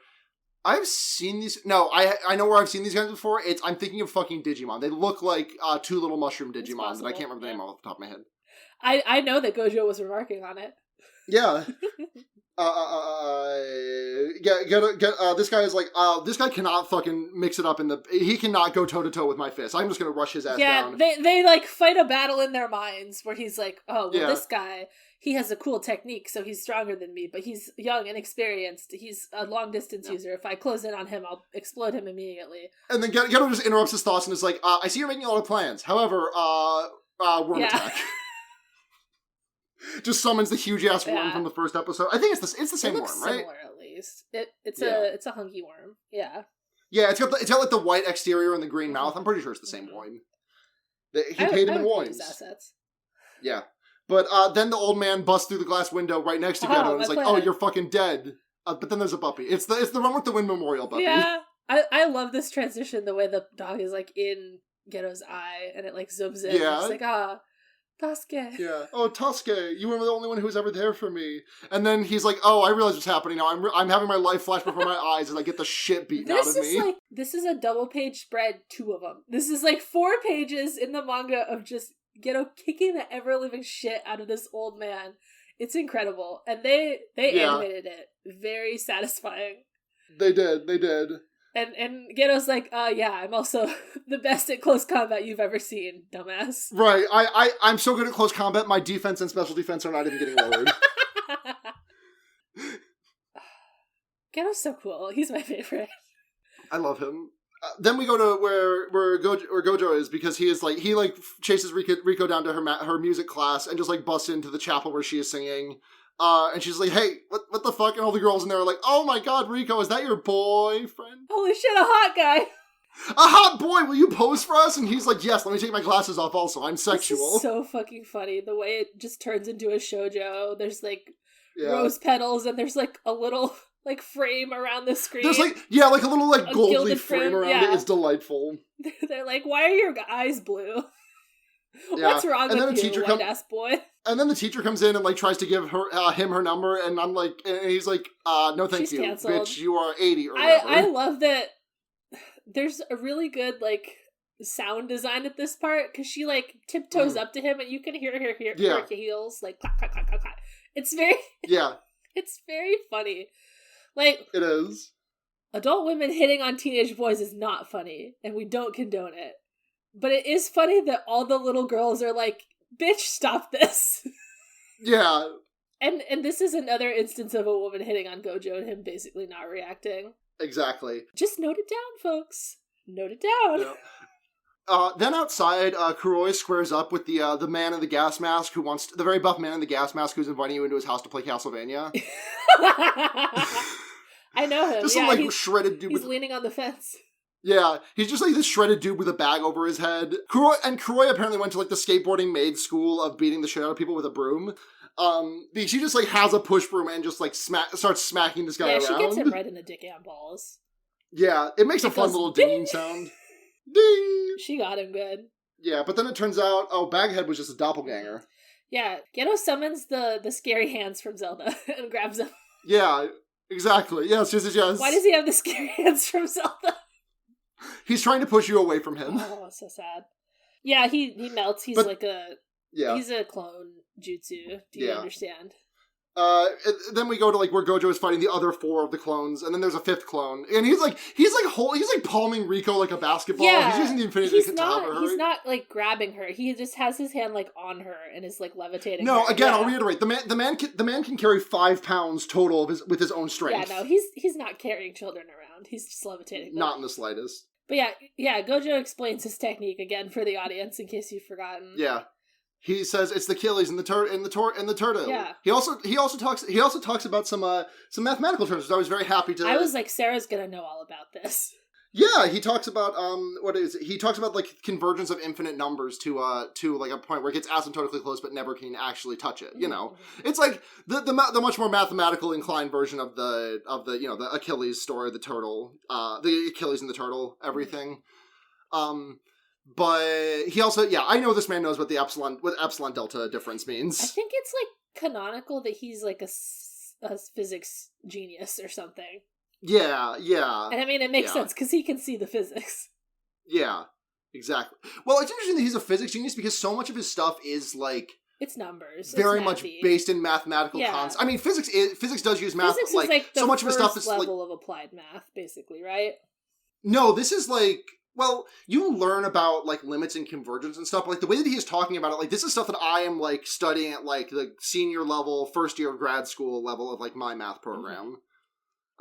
I've seen these. No, I know where I've seen these guys before. I'm thinking of fucking Digimon. They look like two little mushroom Digimon, but I can't remember the name off the top of my head. I know that Gojo was remarking on it. Yeah. This guy is like, this guy cannot fucking mix it up he cannot go toe to toe with my fist. I'm just gonna rush his ass down. Yeah, they like fight a battle in their minds where he's like, oh, well, this guy, he has a cool technique, so he's stronger than me, but he's young and experienced. He's a long distance user. If I close in on him, I'll explode him immediately. And then Geto just interrupts his thoughts and is like, I see you're making a lot of plans. However, worm attack. Just summons the huge ass worm from the first episode. I think it's the same worm, right? Similar, at least. It's a hunky worm. Yeah. Yeah, it's got like the white exterior and the green mouth. I'm pretty sure it's the same worm. He paid him in worms. Assets. Yeah, but then the old man busts through the glass window right next to Geto and is like, "Oh, you're fucking dead." But then there's a puppy. It's the one with the Wind Memorial puppy. Yeah, I love this transition. The way the dog is like in Geto's eye and it like zooms in. Yeah, it's like Tasuke. Yeah. Oh, Tasuke, you were the only one who was ever there for me. And then he's like, oh, I realize what's happening now. I'm having my life flash before my eyes as I get the shit beaten out of me. This is a double page spread, 2 of them. This is like 4 pages in the manga of just Geto kicking the ever-living shit out of this old man. It's incredible. And they animated it. Very satisfying. They did. And Geto's like, yeah, I'm also the best at close combat you've ever seen, dumbass. Right. I'm so good at close combat, my defense and special defense are not even getting lowered. Geto's so cool. He's my favorite. I love him. Then we go to where Gojo is, because he chases Riko down to her music class and just like busts into the chapel where she is singing. And she's like, hey, what the fuck? And all the girls in there are like, oh my god, Riko, is that your boyfriend? Holy shit, a hot guy! A hot boy, will you pose for us? And he's like, yes, let me take my glasses off also, I'm sexual. This is so fucking funny, the way it just turns into a shoujo. There's like rose petals and there's like a little like frame around the screen. There's like a little like gold leaf frame around it. It's delightful. They're like, why are your eyes blue? What's wrong with you, white-ass boy? And then the teacher comes in and like tries to give him her number, and I'm like, and he's like, no thank you, canceled. Bitch, you are 80 or whatever. I love that there's a really good like sound design at this part, because she like tiptoes up to him and you can hear her heels like clack, clack, clack, clack, clack. It's very it's very funny. Like, it is. Adult women hitting on teenage boys is not funny, and we don't condone it. But it is funny that all the little girls are like, bitch, stop this. Yeah. And this is another instance of a woman hitting on Gojo and him basically not reacting. Exactly. Just note it down, folks. Note it down. Yeah. Then outside, Kuroi squares up with the man in the gas mask the very buff man in the gas mask who's inviting you into his house to play Castlevania. I know him. Just some shredded dude. He's leaning on the fence. Yeah, he's just like this shredded dude with a bag over his head. Kuroi apparently went to like the skateboarding maid school of beating the shit out of people with a broom. She just like has a push broom and just like starts smacking this guy around. Yeah, she gets him right in the dick and balls. Yeah, it makes a fun little dinging sound. Ding! She got him good. Yeah, but then it turns out, Baghead was just a doppelganger. Yeah, Geto summons the scary hands from Zelda and grabs them. Yeah, exactly. Yes. Why does he have the scary hands from Zelda? He's trying to push you away from him. Oh, so sad. Yeah, he melts. He's he's a clone jutsu. Do you understand? Then we go to like where Gojo is fighting the other 4 of the clones, and then there's a 5th clone, and he's palming Riko like a basketball. Yeah, he's using the Infinity Katana. He's not like grabbing her. He just has his hand like on her and is like levitating. No, her. Again, I'll reiterate: the man can carry 5 pounds total with his own strength. Yeah, no, he's not carrying children around. He's just levitating them. Not in the slightest. But yeah, Gojo explains his technique again for the audience in case you've forgotten. Yeah. He says it's the Achilles and the turtle. Yeah. He also talks about some mathematical terms, which I was very happy to. I was like, Sarah's gonna know all about this. Yeah, he talks about he talks about like convergence of infinite numbers to like a point where it gets asymptotically close but never can actually touch it. You know, it's like the much more mathematical inclined version of the the Achilles story, the turtle, the Achilles and the turtle, everything. But he also, I know this man knows what epsilon delta difference means. I think it's like canonical that he's like a physics genius or something. Yeah. And I mean, it makes sense because he can see the physics. Yeah, exactly. Well, it's interesting that he's a physics genius because so much of his stuff is like it's numbers, very much based in mathematical concepts. I mean, physics does use math. Physics is like the so much of his stuff is level of applied math, basically, right? No, this is like. Well, you learn about, like, limits and convergence and stuff, but, like, the way that he's talking about it, like, this is stuff that I am, like, studying at, like, the senior level, first year of grad school level of, like, my math program.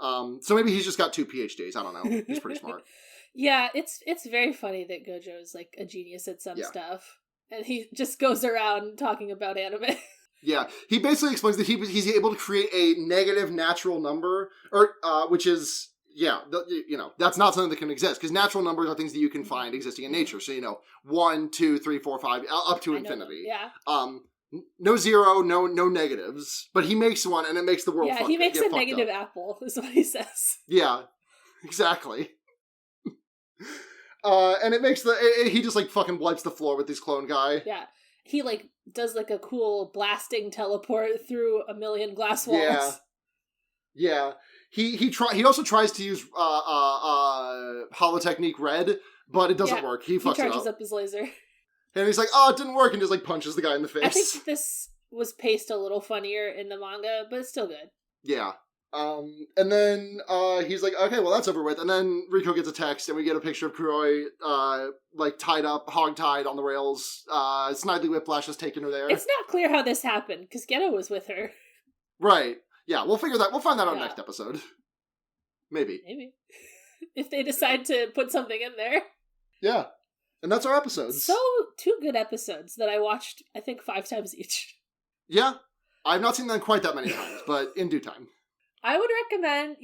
So maybe he's just got 2 PhDs, I don't know. He's pretty smart. Yeah, it's very funny that Gojo is, like, a genius at some stuff. And he just goes around talking about anime. Yeah, he basically explains that he's able to create a negative natural number, or, which is... Yeah, that's not something that can exist, because natural numbers are things that you can find existing in nature. So, 1, 2, 3, 4, 5, up to infinity. Yeah. No zero, no negatives. But he makes one, and it makes the world Yeah, he makes a negative apple, is what he says. Yeah, exactly. And it makes he just, like, fucking wipes the floor with this clone guy. Yeah. He, like, does, like, a cool blasting teleport through a million glass walls. Yeah. He also tries to use holotechnique red, but it doesn't work. He charges up his laser. And he's like, oh, it didn't work, and just like punches the guy in the face. I think this was paced a little funnier in the manga, but it's still good. Yeah. And then he's like, okay, well, that's over with. And then Rico gets a text, and we get a picture of Kuroi, like, tied up, hog-tied on the rails. Snidely Whiplash has taken her there. It's not clear how this happened, because Geto was with her. Right. Yeah, we'll find that out next episode. Maybe. If they decide to put something in there. Yeah. And that's our episodes. So, 2 good episodes that I watched, I think, 5 times each. Yeah. I've not seen them quite that many times, but in due time. I would recommend,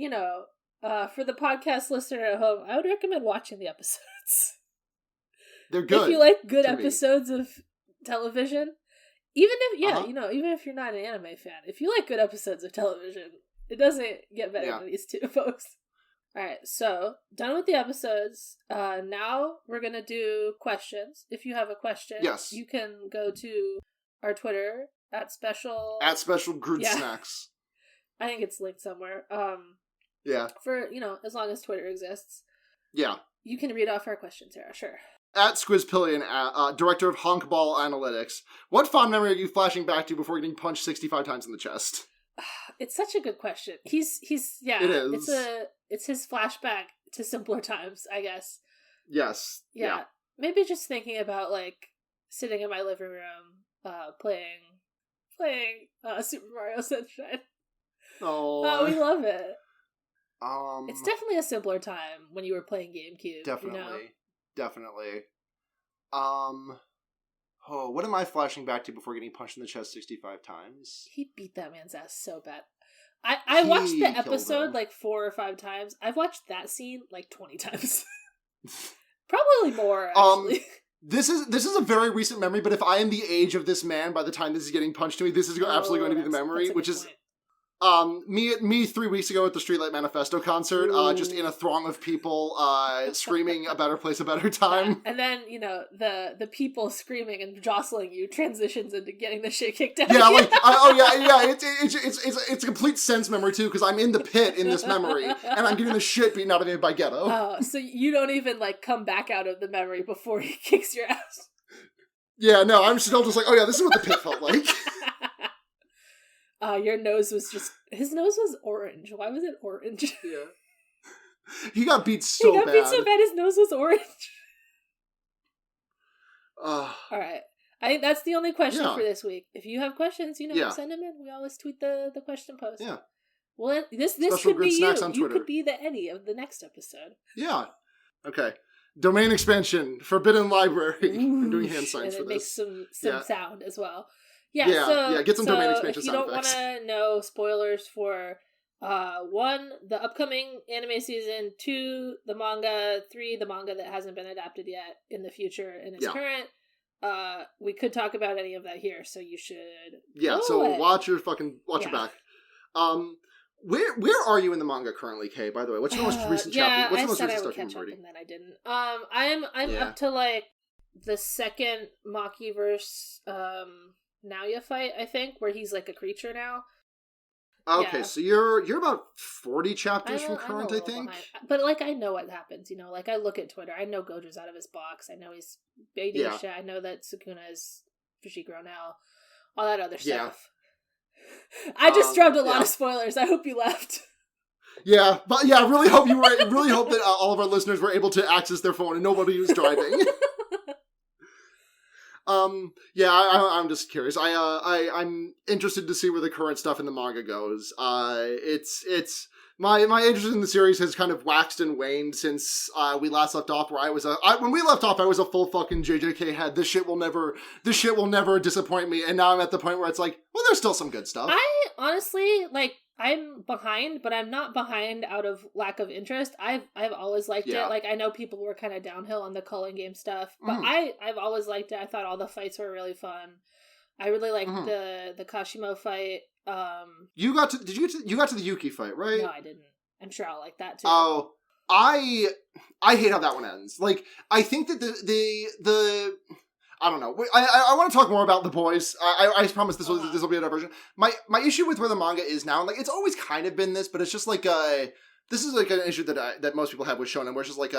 for the podcast listener at home, I would recommend watching the episodes. They're good. If you like good episodes of television, even if you're not an anime fan, if you like good episodes of television, it doesn't get better than these 2 folks. Alright, so, done with the episodes. Now we're gonna do questions. If you have a question, you can go to our Twitter at special Groot Snax. I think it's linked somewhere. For, as long as Twitter exists. Yeah. You can read off our questions here, sure. At Squizpillion, Director of Honkball Analytics, what fond memory are you flashing back to before getting punched 65 times in the chest? It's such a good question. He's It is. It's his flashback to simpler times, I guess. Yes. Yeah. Maybe just thinking about, like, sitting in my living room, playing Super Mario Sunshine. Oh, we love it. It's definitely a simpler time when you were playing GameCube. Definitely. What am I flashing back to before getting punched in the chest 65 times? He beat that man's ass so bad. I watched the episode like 4 or 5 times. I've watched that scene like 20 times. Probably more, actually. This is a very recent memory, but if I am the age of this man by the time this is getting punched to me, this is absolutely going to be the memory, which is... me 3 weeks ago at the Streetlight Manifesto concert, just in a throng of people, screaming "A Better Place, a Better Time." And then, the people screaming and jostling you transitions into getting the shit kicked out. Yeah, it's a complete sense memory too, because I'm in the pit in this memory, and I'm getting the shit beaten out of me by Geto. Oh, so you don't even, like, come back out of the memory before he kicks your ass? Yeah, no, I'm still just like, oh yeah, this is what the pit felt like. Your nose was his nose was orange. Why was it orange? Yeah. He got beat so bad. His nose was orange. Alright. I think that's the only question for this week. If you have questions, send them in. We always tweet the question post. Yeah. Well, this could be you. You could be the Eddie of the next episode. Yeah. Okay. Domain expansion. Forbidden Library. Ooh, I'm doing hand signs for this. And it makes some sound as well. Yeah, get some domain expansion sound effects. If you don't want to know spoilers for 1, the upcoming anime season, 2, the manga, 3, the manga that hasn't been adapted yet in the future and is current, we could talk about any of that here, so you should watch your back. Where are you in the manga currently, Kay, by the way? What's your most recent chapter? What's the most recent stuff you've been reading? And then I didn't. I'm up to, like, the second Maki verse Naoya fight, I think, where he's like a creature now. Okay, so you're about 40 chapters from current, I think. Behind. But, like, I know what happens, like, I look at Twitter, I know Gojo's out of his box, I know he's baby shit, I know that Sukuna is Fushiguro now, all that other stuff. I just dropped a lot of spoilers, I hope you left. Yeah, but I really hope that all of our listeners were able to access their phone and nobody was driving. I'm just curious. I'm interested to see where the current stuff in the manga goes. It's my interest in the series has kind of waxed and waned since we last left off. Where when we left off, I was a full fucking JJK head. This shit will never disappoint me. And now I'm at the point where it's like, well, there's still some good stuff. I honestly I'm behind, but I'm not behind out of lack of interest. I've always liked it. Like, I know people were kind of downhill on the Culling Game stuff, but I've always liked it. I thought all the fights were really fun. I really liked the Kashimo fight. You got to the Yuki fight, right? No, I didn't. I'm sure I'll like that too. Oh, I hate how that one ends. Like, I think that the I don't know. I want to talk more about the boys. I promise this will be a diversion. My issue with where the manga is now, like, it's always kind of been this, but it's just like this is like an issue that most people have with shonen, where it's just like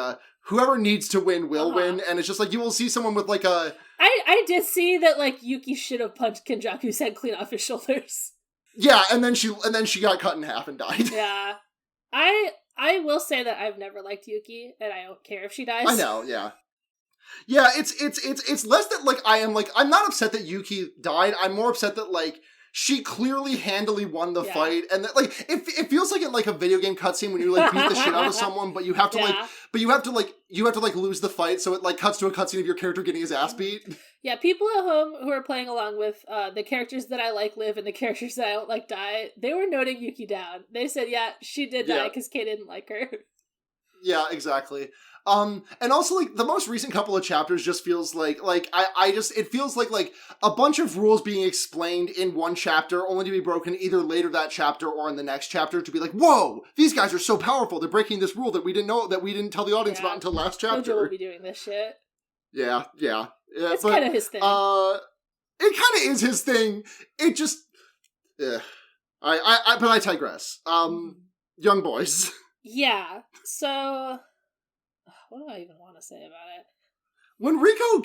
whoever needs to win will win, and it's just like you will see someone with like a. I did see that, like, Yuki should have punched Kenjaku's head clean off his shoulders. Yeah, and then she got cut in half and died. Yeah. I will say that I've never liked Yuki, and I don't care if she dies. I know, yeah. Yeah, it's less that, like, I'm not upset that Yuki died. I'm more upset that, like, she closely handily won the fight, and that, like, it feels like in, like, a video game cutscene when you, like, beat the shit out of someone, but you have to lose the fight, so it, like, cuts to a cutscene of your character getting his ass beat. Yeah, people at home who are playing along with the characters that I like live and the characters that I don't like die, they were noting Yuki down. They said, yeah, she did die because Kay didn't like her. Yeah, exactly. And also, like, the most recent couple of chapters just feels it feels like a bunch of rules being explained in one chapter, only to be broken either later that chapter or in the next chapter, to be like, whoa, these guys are so powerful, they're breaking this rule that we didn't tell the audience about until last chapter. Toji will be doing this shit. Yeah. It's kind of his thing. It kind of is his thing. It just, but I digress. Young boys. Yeah, so what do I even want to say about it? When Rico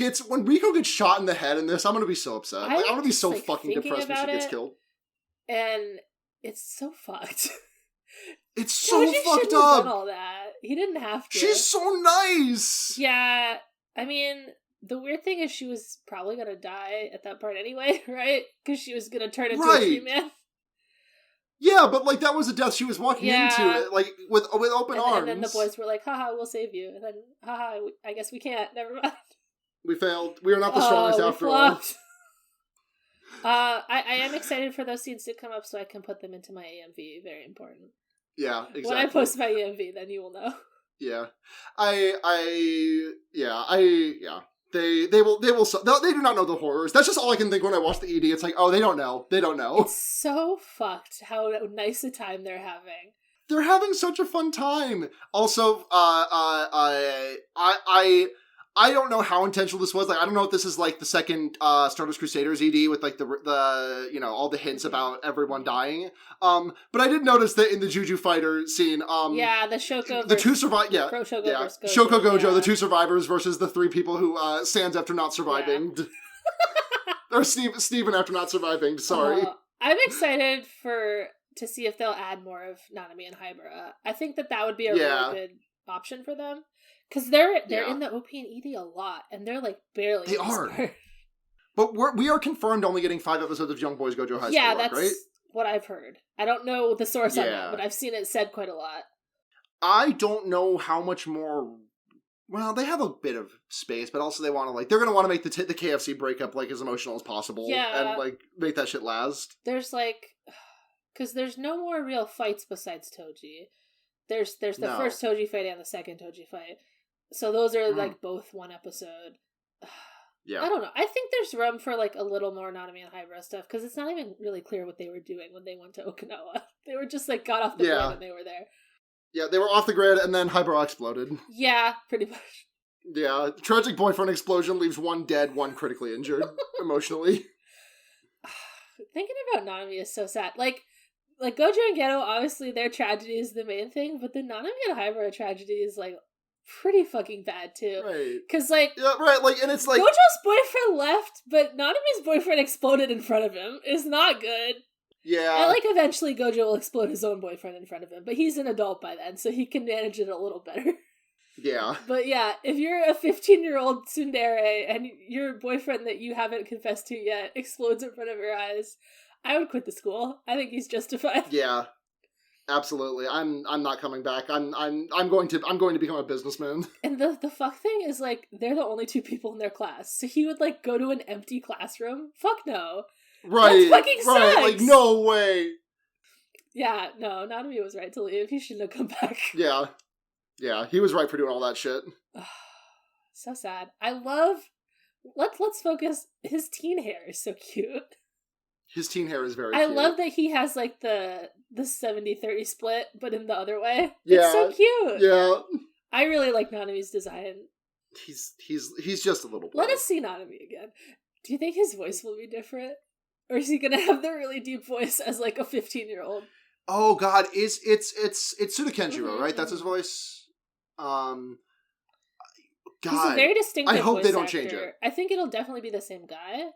gets shot in the head in this, I'm gonna be so upset. I'm gonna be so fucking depressed when she gets killed. And it's so fucked. It's so Toji fucked shouldn't have up. done all that. He didn't have to. She's so nice. Yeah, I mean, the weird thing is she was probably gonna die at that part anyway, right? Because she was gonna turn into a tree man. Yeah, but, like, that was a death she was walking into it, like, with open arms. And then the boys were like, haha, we'll save you. And then, haha, I guess we can't. Never mind. We failed. We are not the strongest after all. I am excited for those scenes to come up so I can put them into my AMV. Very important. Yeah, exactly. When I post my AMV, then you will know. Yeah. They do not know the horrors. That's just all I can think when I watch the ED. It's like, oh, they don't know. They don't know. It's so fucked how nice a time they're having. They're having such a fun time. Also, I don't know how intentional this was. Like, I don't know if this is like the second Stardust Crusaders ED with like the you know, all the hints about everyone dying. But I did notice that in the Juju Fighter scene, the Shoko, the two survive, Shoko versus Shoko Gojo, the two survivors versus the three people who Sans after not surviving, or Steven after not surviving. Sorry, I'm excited to see if they'll add more of Nanami and Haibara. I think that would be a really good option for them. Because they're in the OP and ED a lot, and they're like barely. They are. But we are confirmed only getting 5 episodes of Young Boys Gojo High School. Yeah, that's right? what I've heard. I don't know the source on that, but I've seen it said quite a lot. I don't know how much more. Well, they have a bit of space, but also they're going to want to make the KFC breakup like as emotional as possible, and like make that shit last. There's like, because there's no more real fights besides Toji. There's the first Toji fight and the second Toji fight. So those are like both one episode. Yeah. I don't know. I think there's room for like a little more Nanami and Haibara stuff because it's not even really clear what they were doing when they went to Okinawa. They were just like got off the grid and they were there. Yeah, they were off the grid and then Haibara exploded. Yeah, pretty much. Yeah, tragic boyfriend explosion leaves one dead, one critically injured emotionally. Thinking about Nanami is so sad. Like Gojo and Geto, obviously their tragedy is the main thing, but the Nanami and Haibara tragedy is like pretty fucking bad too. Right. Cause like and it's like Gojo's boyfriend left, but Nanami's boyfriend exploded in front of him. It's not good. Yeah. And like eventually Gojo will explode his own boyfriend in front of him, but he's an adult by then, so he can manage it a little better. Yeah. But yeah, if you're a 15-year-old tsundere and your boyfriend that you haven't confessed to yet explodes in front of your eyes, I would quit the school. I think he's justified. Yeah. Absolutely. I'm not coming back. I'm going to become a businessman. And the fuck thing is like they're the only 2 people in their class. So he would like go to an empty classroom? Fuck no. Right. That fucking sucks. Like no way. Yeah, no, Nanami was right to leave. He shouldn't have come back. Yeah. Yeah, he was right for doing all that shit. So sad. I love let's focus. His teen hair is so cute. His teen hair is very cute. I love that he has like the 70-30 split, but in the other way. Yeah. It's so cute. Yeah. I really like Nanami's design. He's just a little boy. Let us see Nanami again. Do you think his voice will be different? Or is he gonna have the really deep voice as like a 15-year-old? Oh god, it's Suda Kenjiro, right? That's his voice. God. He's a very distinctive voice. I hope they don't change it. I think it'll definitely be the same guy.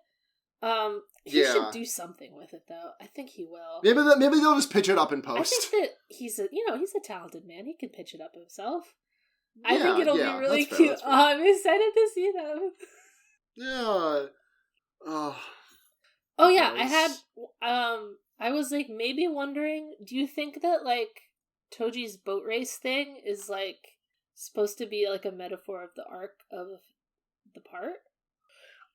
He should do something with it, though. I think he will. Maybe they'll just pitch it up in post. I think that he's a talented man. He can pitch it up himself. I think it'll be really cute. Oh, I'm excited to see them. Yeah. Oh yeah, I was like maybe wondering, do you think that like Toji's boat race thing is like supposed to be like a metaphor of the arc of the part?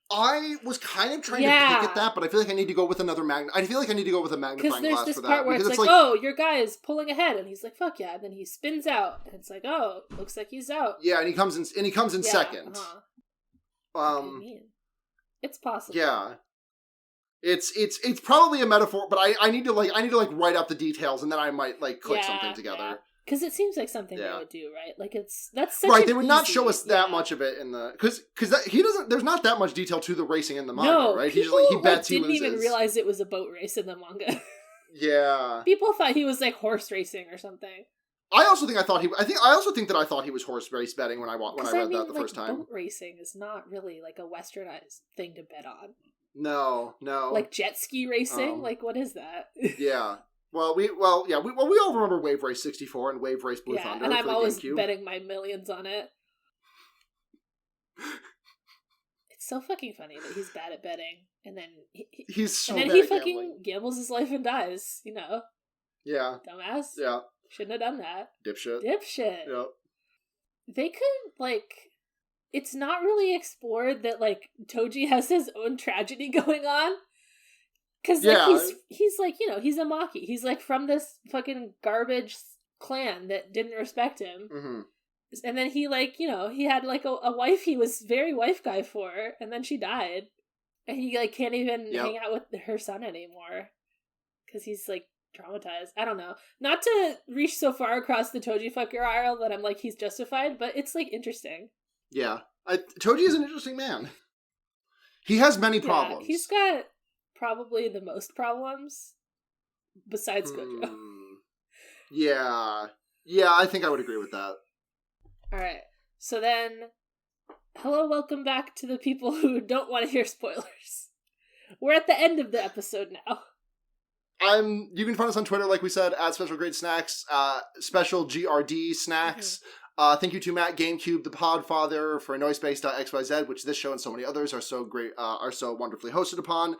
I was kind of trying to pick at that, but I feel like I need to go with another I feel like I need to go with a magnifying glass for that. Because there's this part where it's like, oh, your guy is pulling ahead, and he's like, fuck yeah, and then he spins out, and it's like, oh, looks like he's out. Yeah, and he comes in second. It's possible. Yeah. It's probably a metaphor, but I need to write out the details, and then I might like click something together. Because it seems like something they would do, right? Like that's such right. They would not show us that much of it in the because he doesn't. There's not that much detail to the racing in the manga, right? People, he bets he loses. Didn't even realize it was a boat race in the manga. Yeah. People thought he was like horse racing or something. I also think I thought he was horse race betting when I read that the first time. Boat racing is not really like a westernized thing to bet on. No. Like jet ski racing, like what is that? Yeah. We all remember Wave Race 64 and Wave Race Blue Thunder. And I'm always betting my millions on it. It's so fucking funny that he's bad at betting, and then he fucking gambles his life and dies. You know. Yeah. Dumbass. Yeah. Shouldn't have done that. Dipshit. Yep. They could like. It's not really explored that like Toji has his own tragedy going on. Because like, he's like, you know, he's a Maki. He's like from this fucking garbage clan that didn't respect him. Mm-hmm. And then he like, you know, he had like a wife he was very wife guy for, and then she died. And he like can't even hang out with her son anymore. Because he's like traumatized. I don't know. Not to reach so far across the Toji fucker aisle that I'm like, he's justified, but it's like interesting. Yeah. Toji is an interesting man. He has many problems. He's got probably the most problems besides Gojo. Yeah, I think I would agree with that. Alright, so then, welcome back to the people who don't want to hear spoilers. We're at the end of the episode now. You can find us on Twitter, like we said, at Special Grade Snacks, Special GRD Snacks. Mm-hmm. Thank you to Matt GameCube, the Podfather, for Noisepace.xyz, which this show and so many others are so wonderfully hosted upon.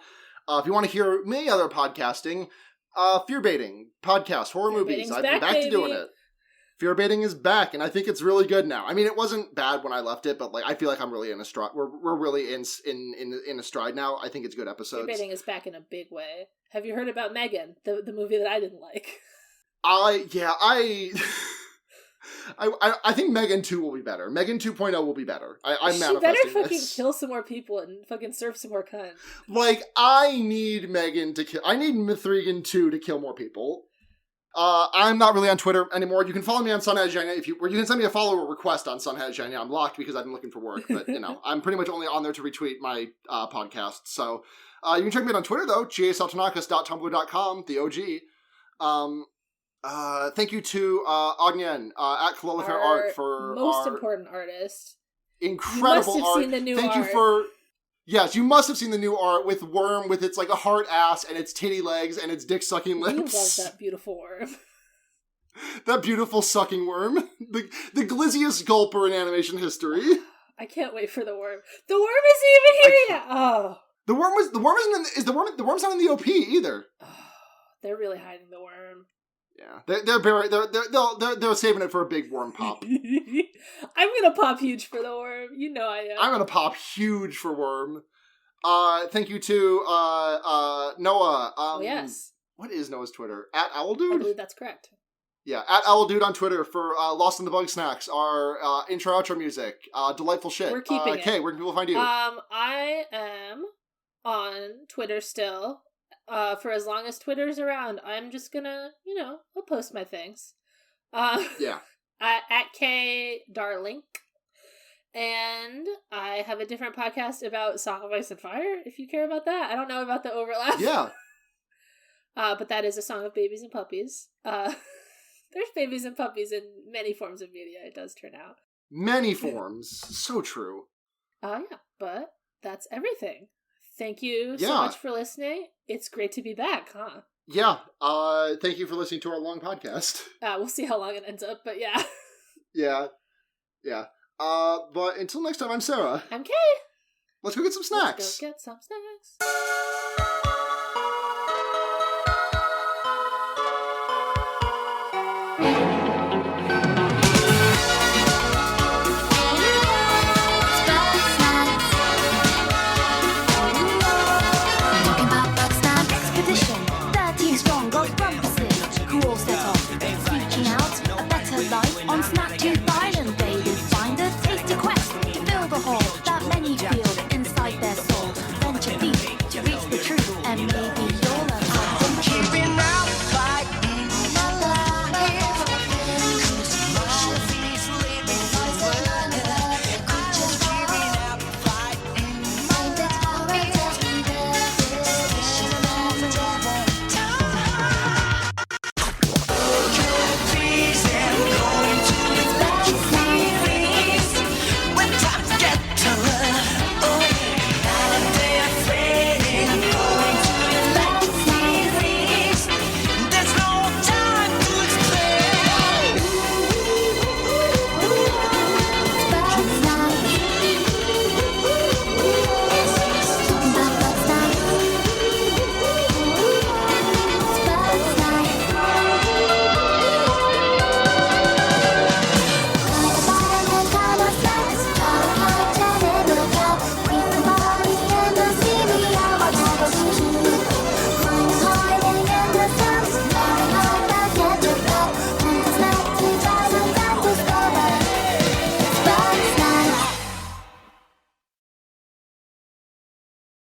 If you want to hear many other podcasting, Fear Baiting podcast, horror movies. I've been back to doing it. Fear Baiting is back, and I think it's really good now. I mean, it wasn't bad when I left it, but like I feel like I'm really in a stride. We're really in a stride now. I think it's good episodes. Fear Baiting is back in a big way. Have you heard about Megan, the movie that I didn't like? I think Megan 2 will be better. Megan 2.0 will be better. I'm manifesting this. She better fucking kill some more people and fucking serve some more cunt. Like, I need Megan to kill... I need Mithrigan 2 to kill more people. I'm not really on Twitter anymore. You can follow me on Sunhazjanya you can send me a follow request on Sunhazjanya. I'm locked because I've been looking for work, but, you know, I'm pretty much only on there to retweet my podcast. So, you can check me out on Twitter, though, gasaltanakas.tumblr.com, the OG. Thank you to Agnen at Kalolifair Art for most important artist. Incredible art. You must have seen the new art. Yes, you must have seen the new art with Worm with its like a hard ass and its titty legs and its dick sucking lips. You love that beautiful worm. That beautiful sucking worm. The glizziest gulper in animation history. I can't wait for the worm. The worm isn't even here yet. Oh. The worm's not in the OP either. Oh, they're really hiding the worm. Yeah, they're saving it for a big worm pop. I'm gonna pop huge for the worm. You know I am. I'm gonna pop huge for worm. Thank you to Noah. Yes. What is Noah's Twitter? At Owldude? I believe that's correct. Yeah, at Owldude on Twitter for Lost in the Bug Snacks, our intro outro music. Delightful shit. We're keeping it. Kay, where can people find you? I am on Twitter still. For as long as Twitter's around, I'm just gonna, I'll post my things. Yeah. At K Darlink. And I have a different podcast about Song of Ice and Fire, if you care about that. I don't know about the overlap. Yeah. But that is a song of babies and puppies. There's babies and puppies in many forms of media, it does turn out. Many forms. So true. Yeah, but that's everything. Thank you so much for listening. It's great to be back, huh? Yeah. Thank you for listening to our long podcast. We'll see how long it ends up, but yeah. Yeah. But until next time, I'm Sarah. I'm Kay. Let's go get some snacks. Let's go get some snacks.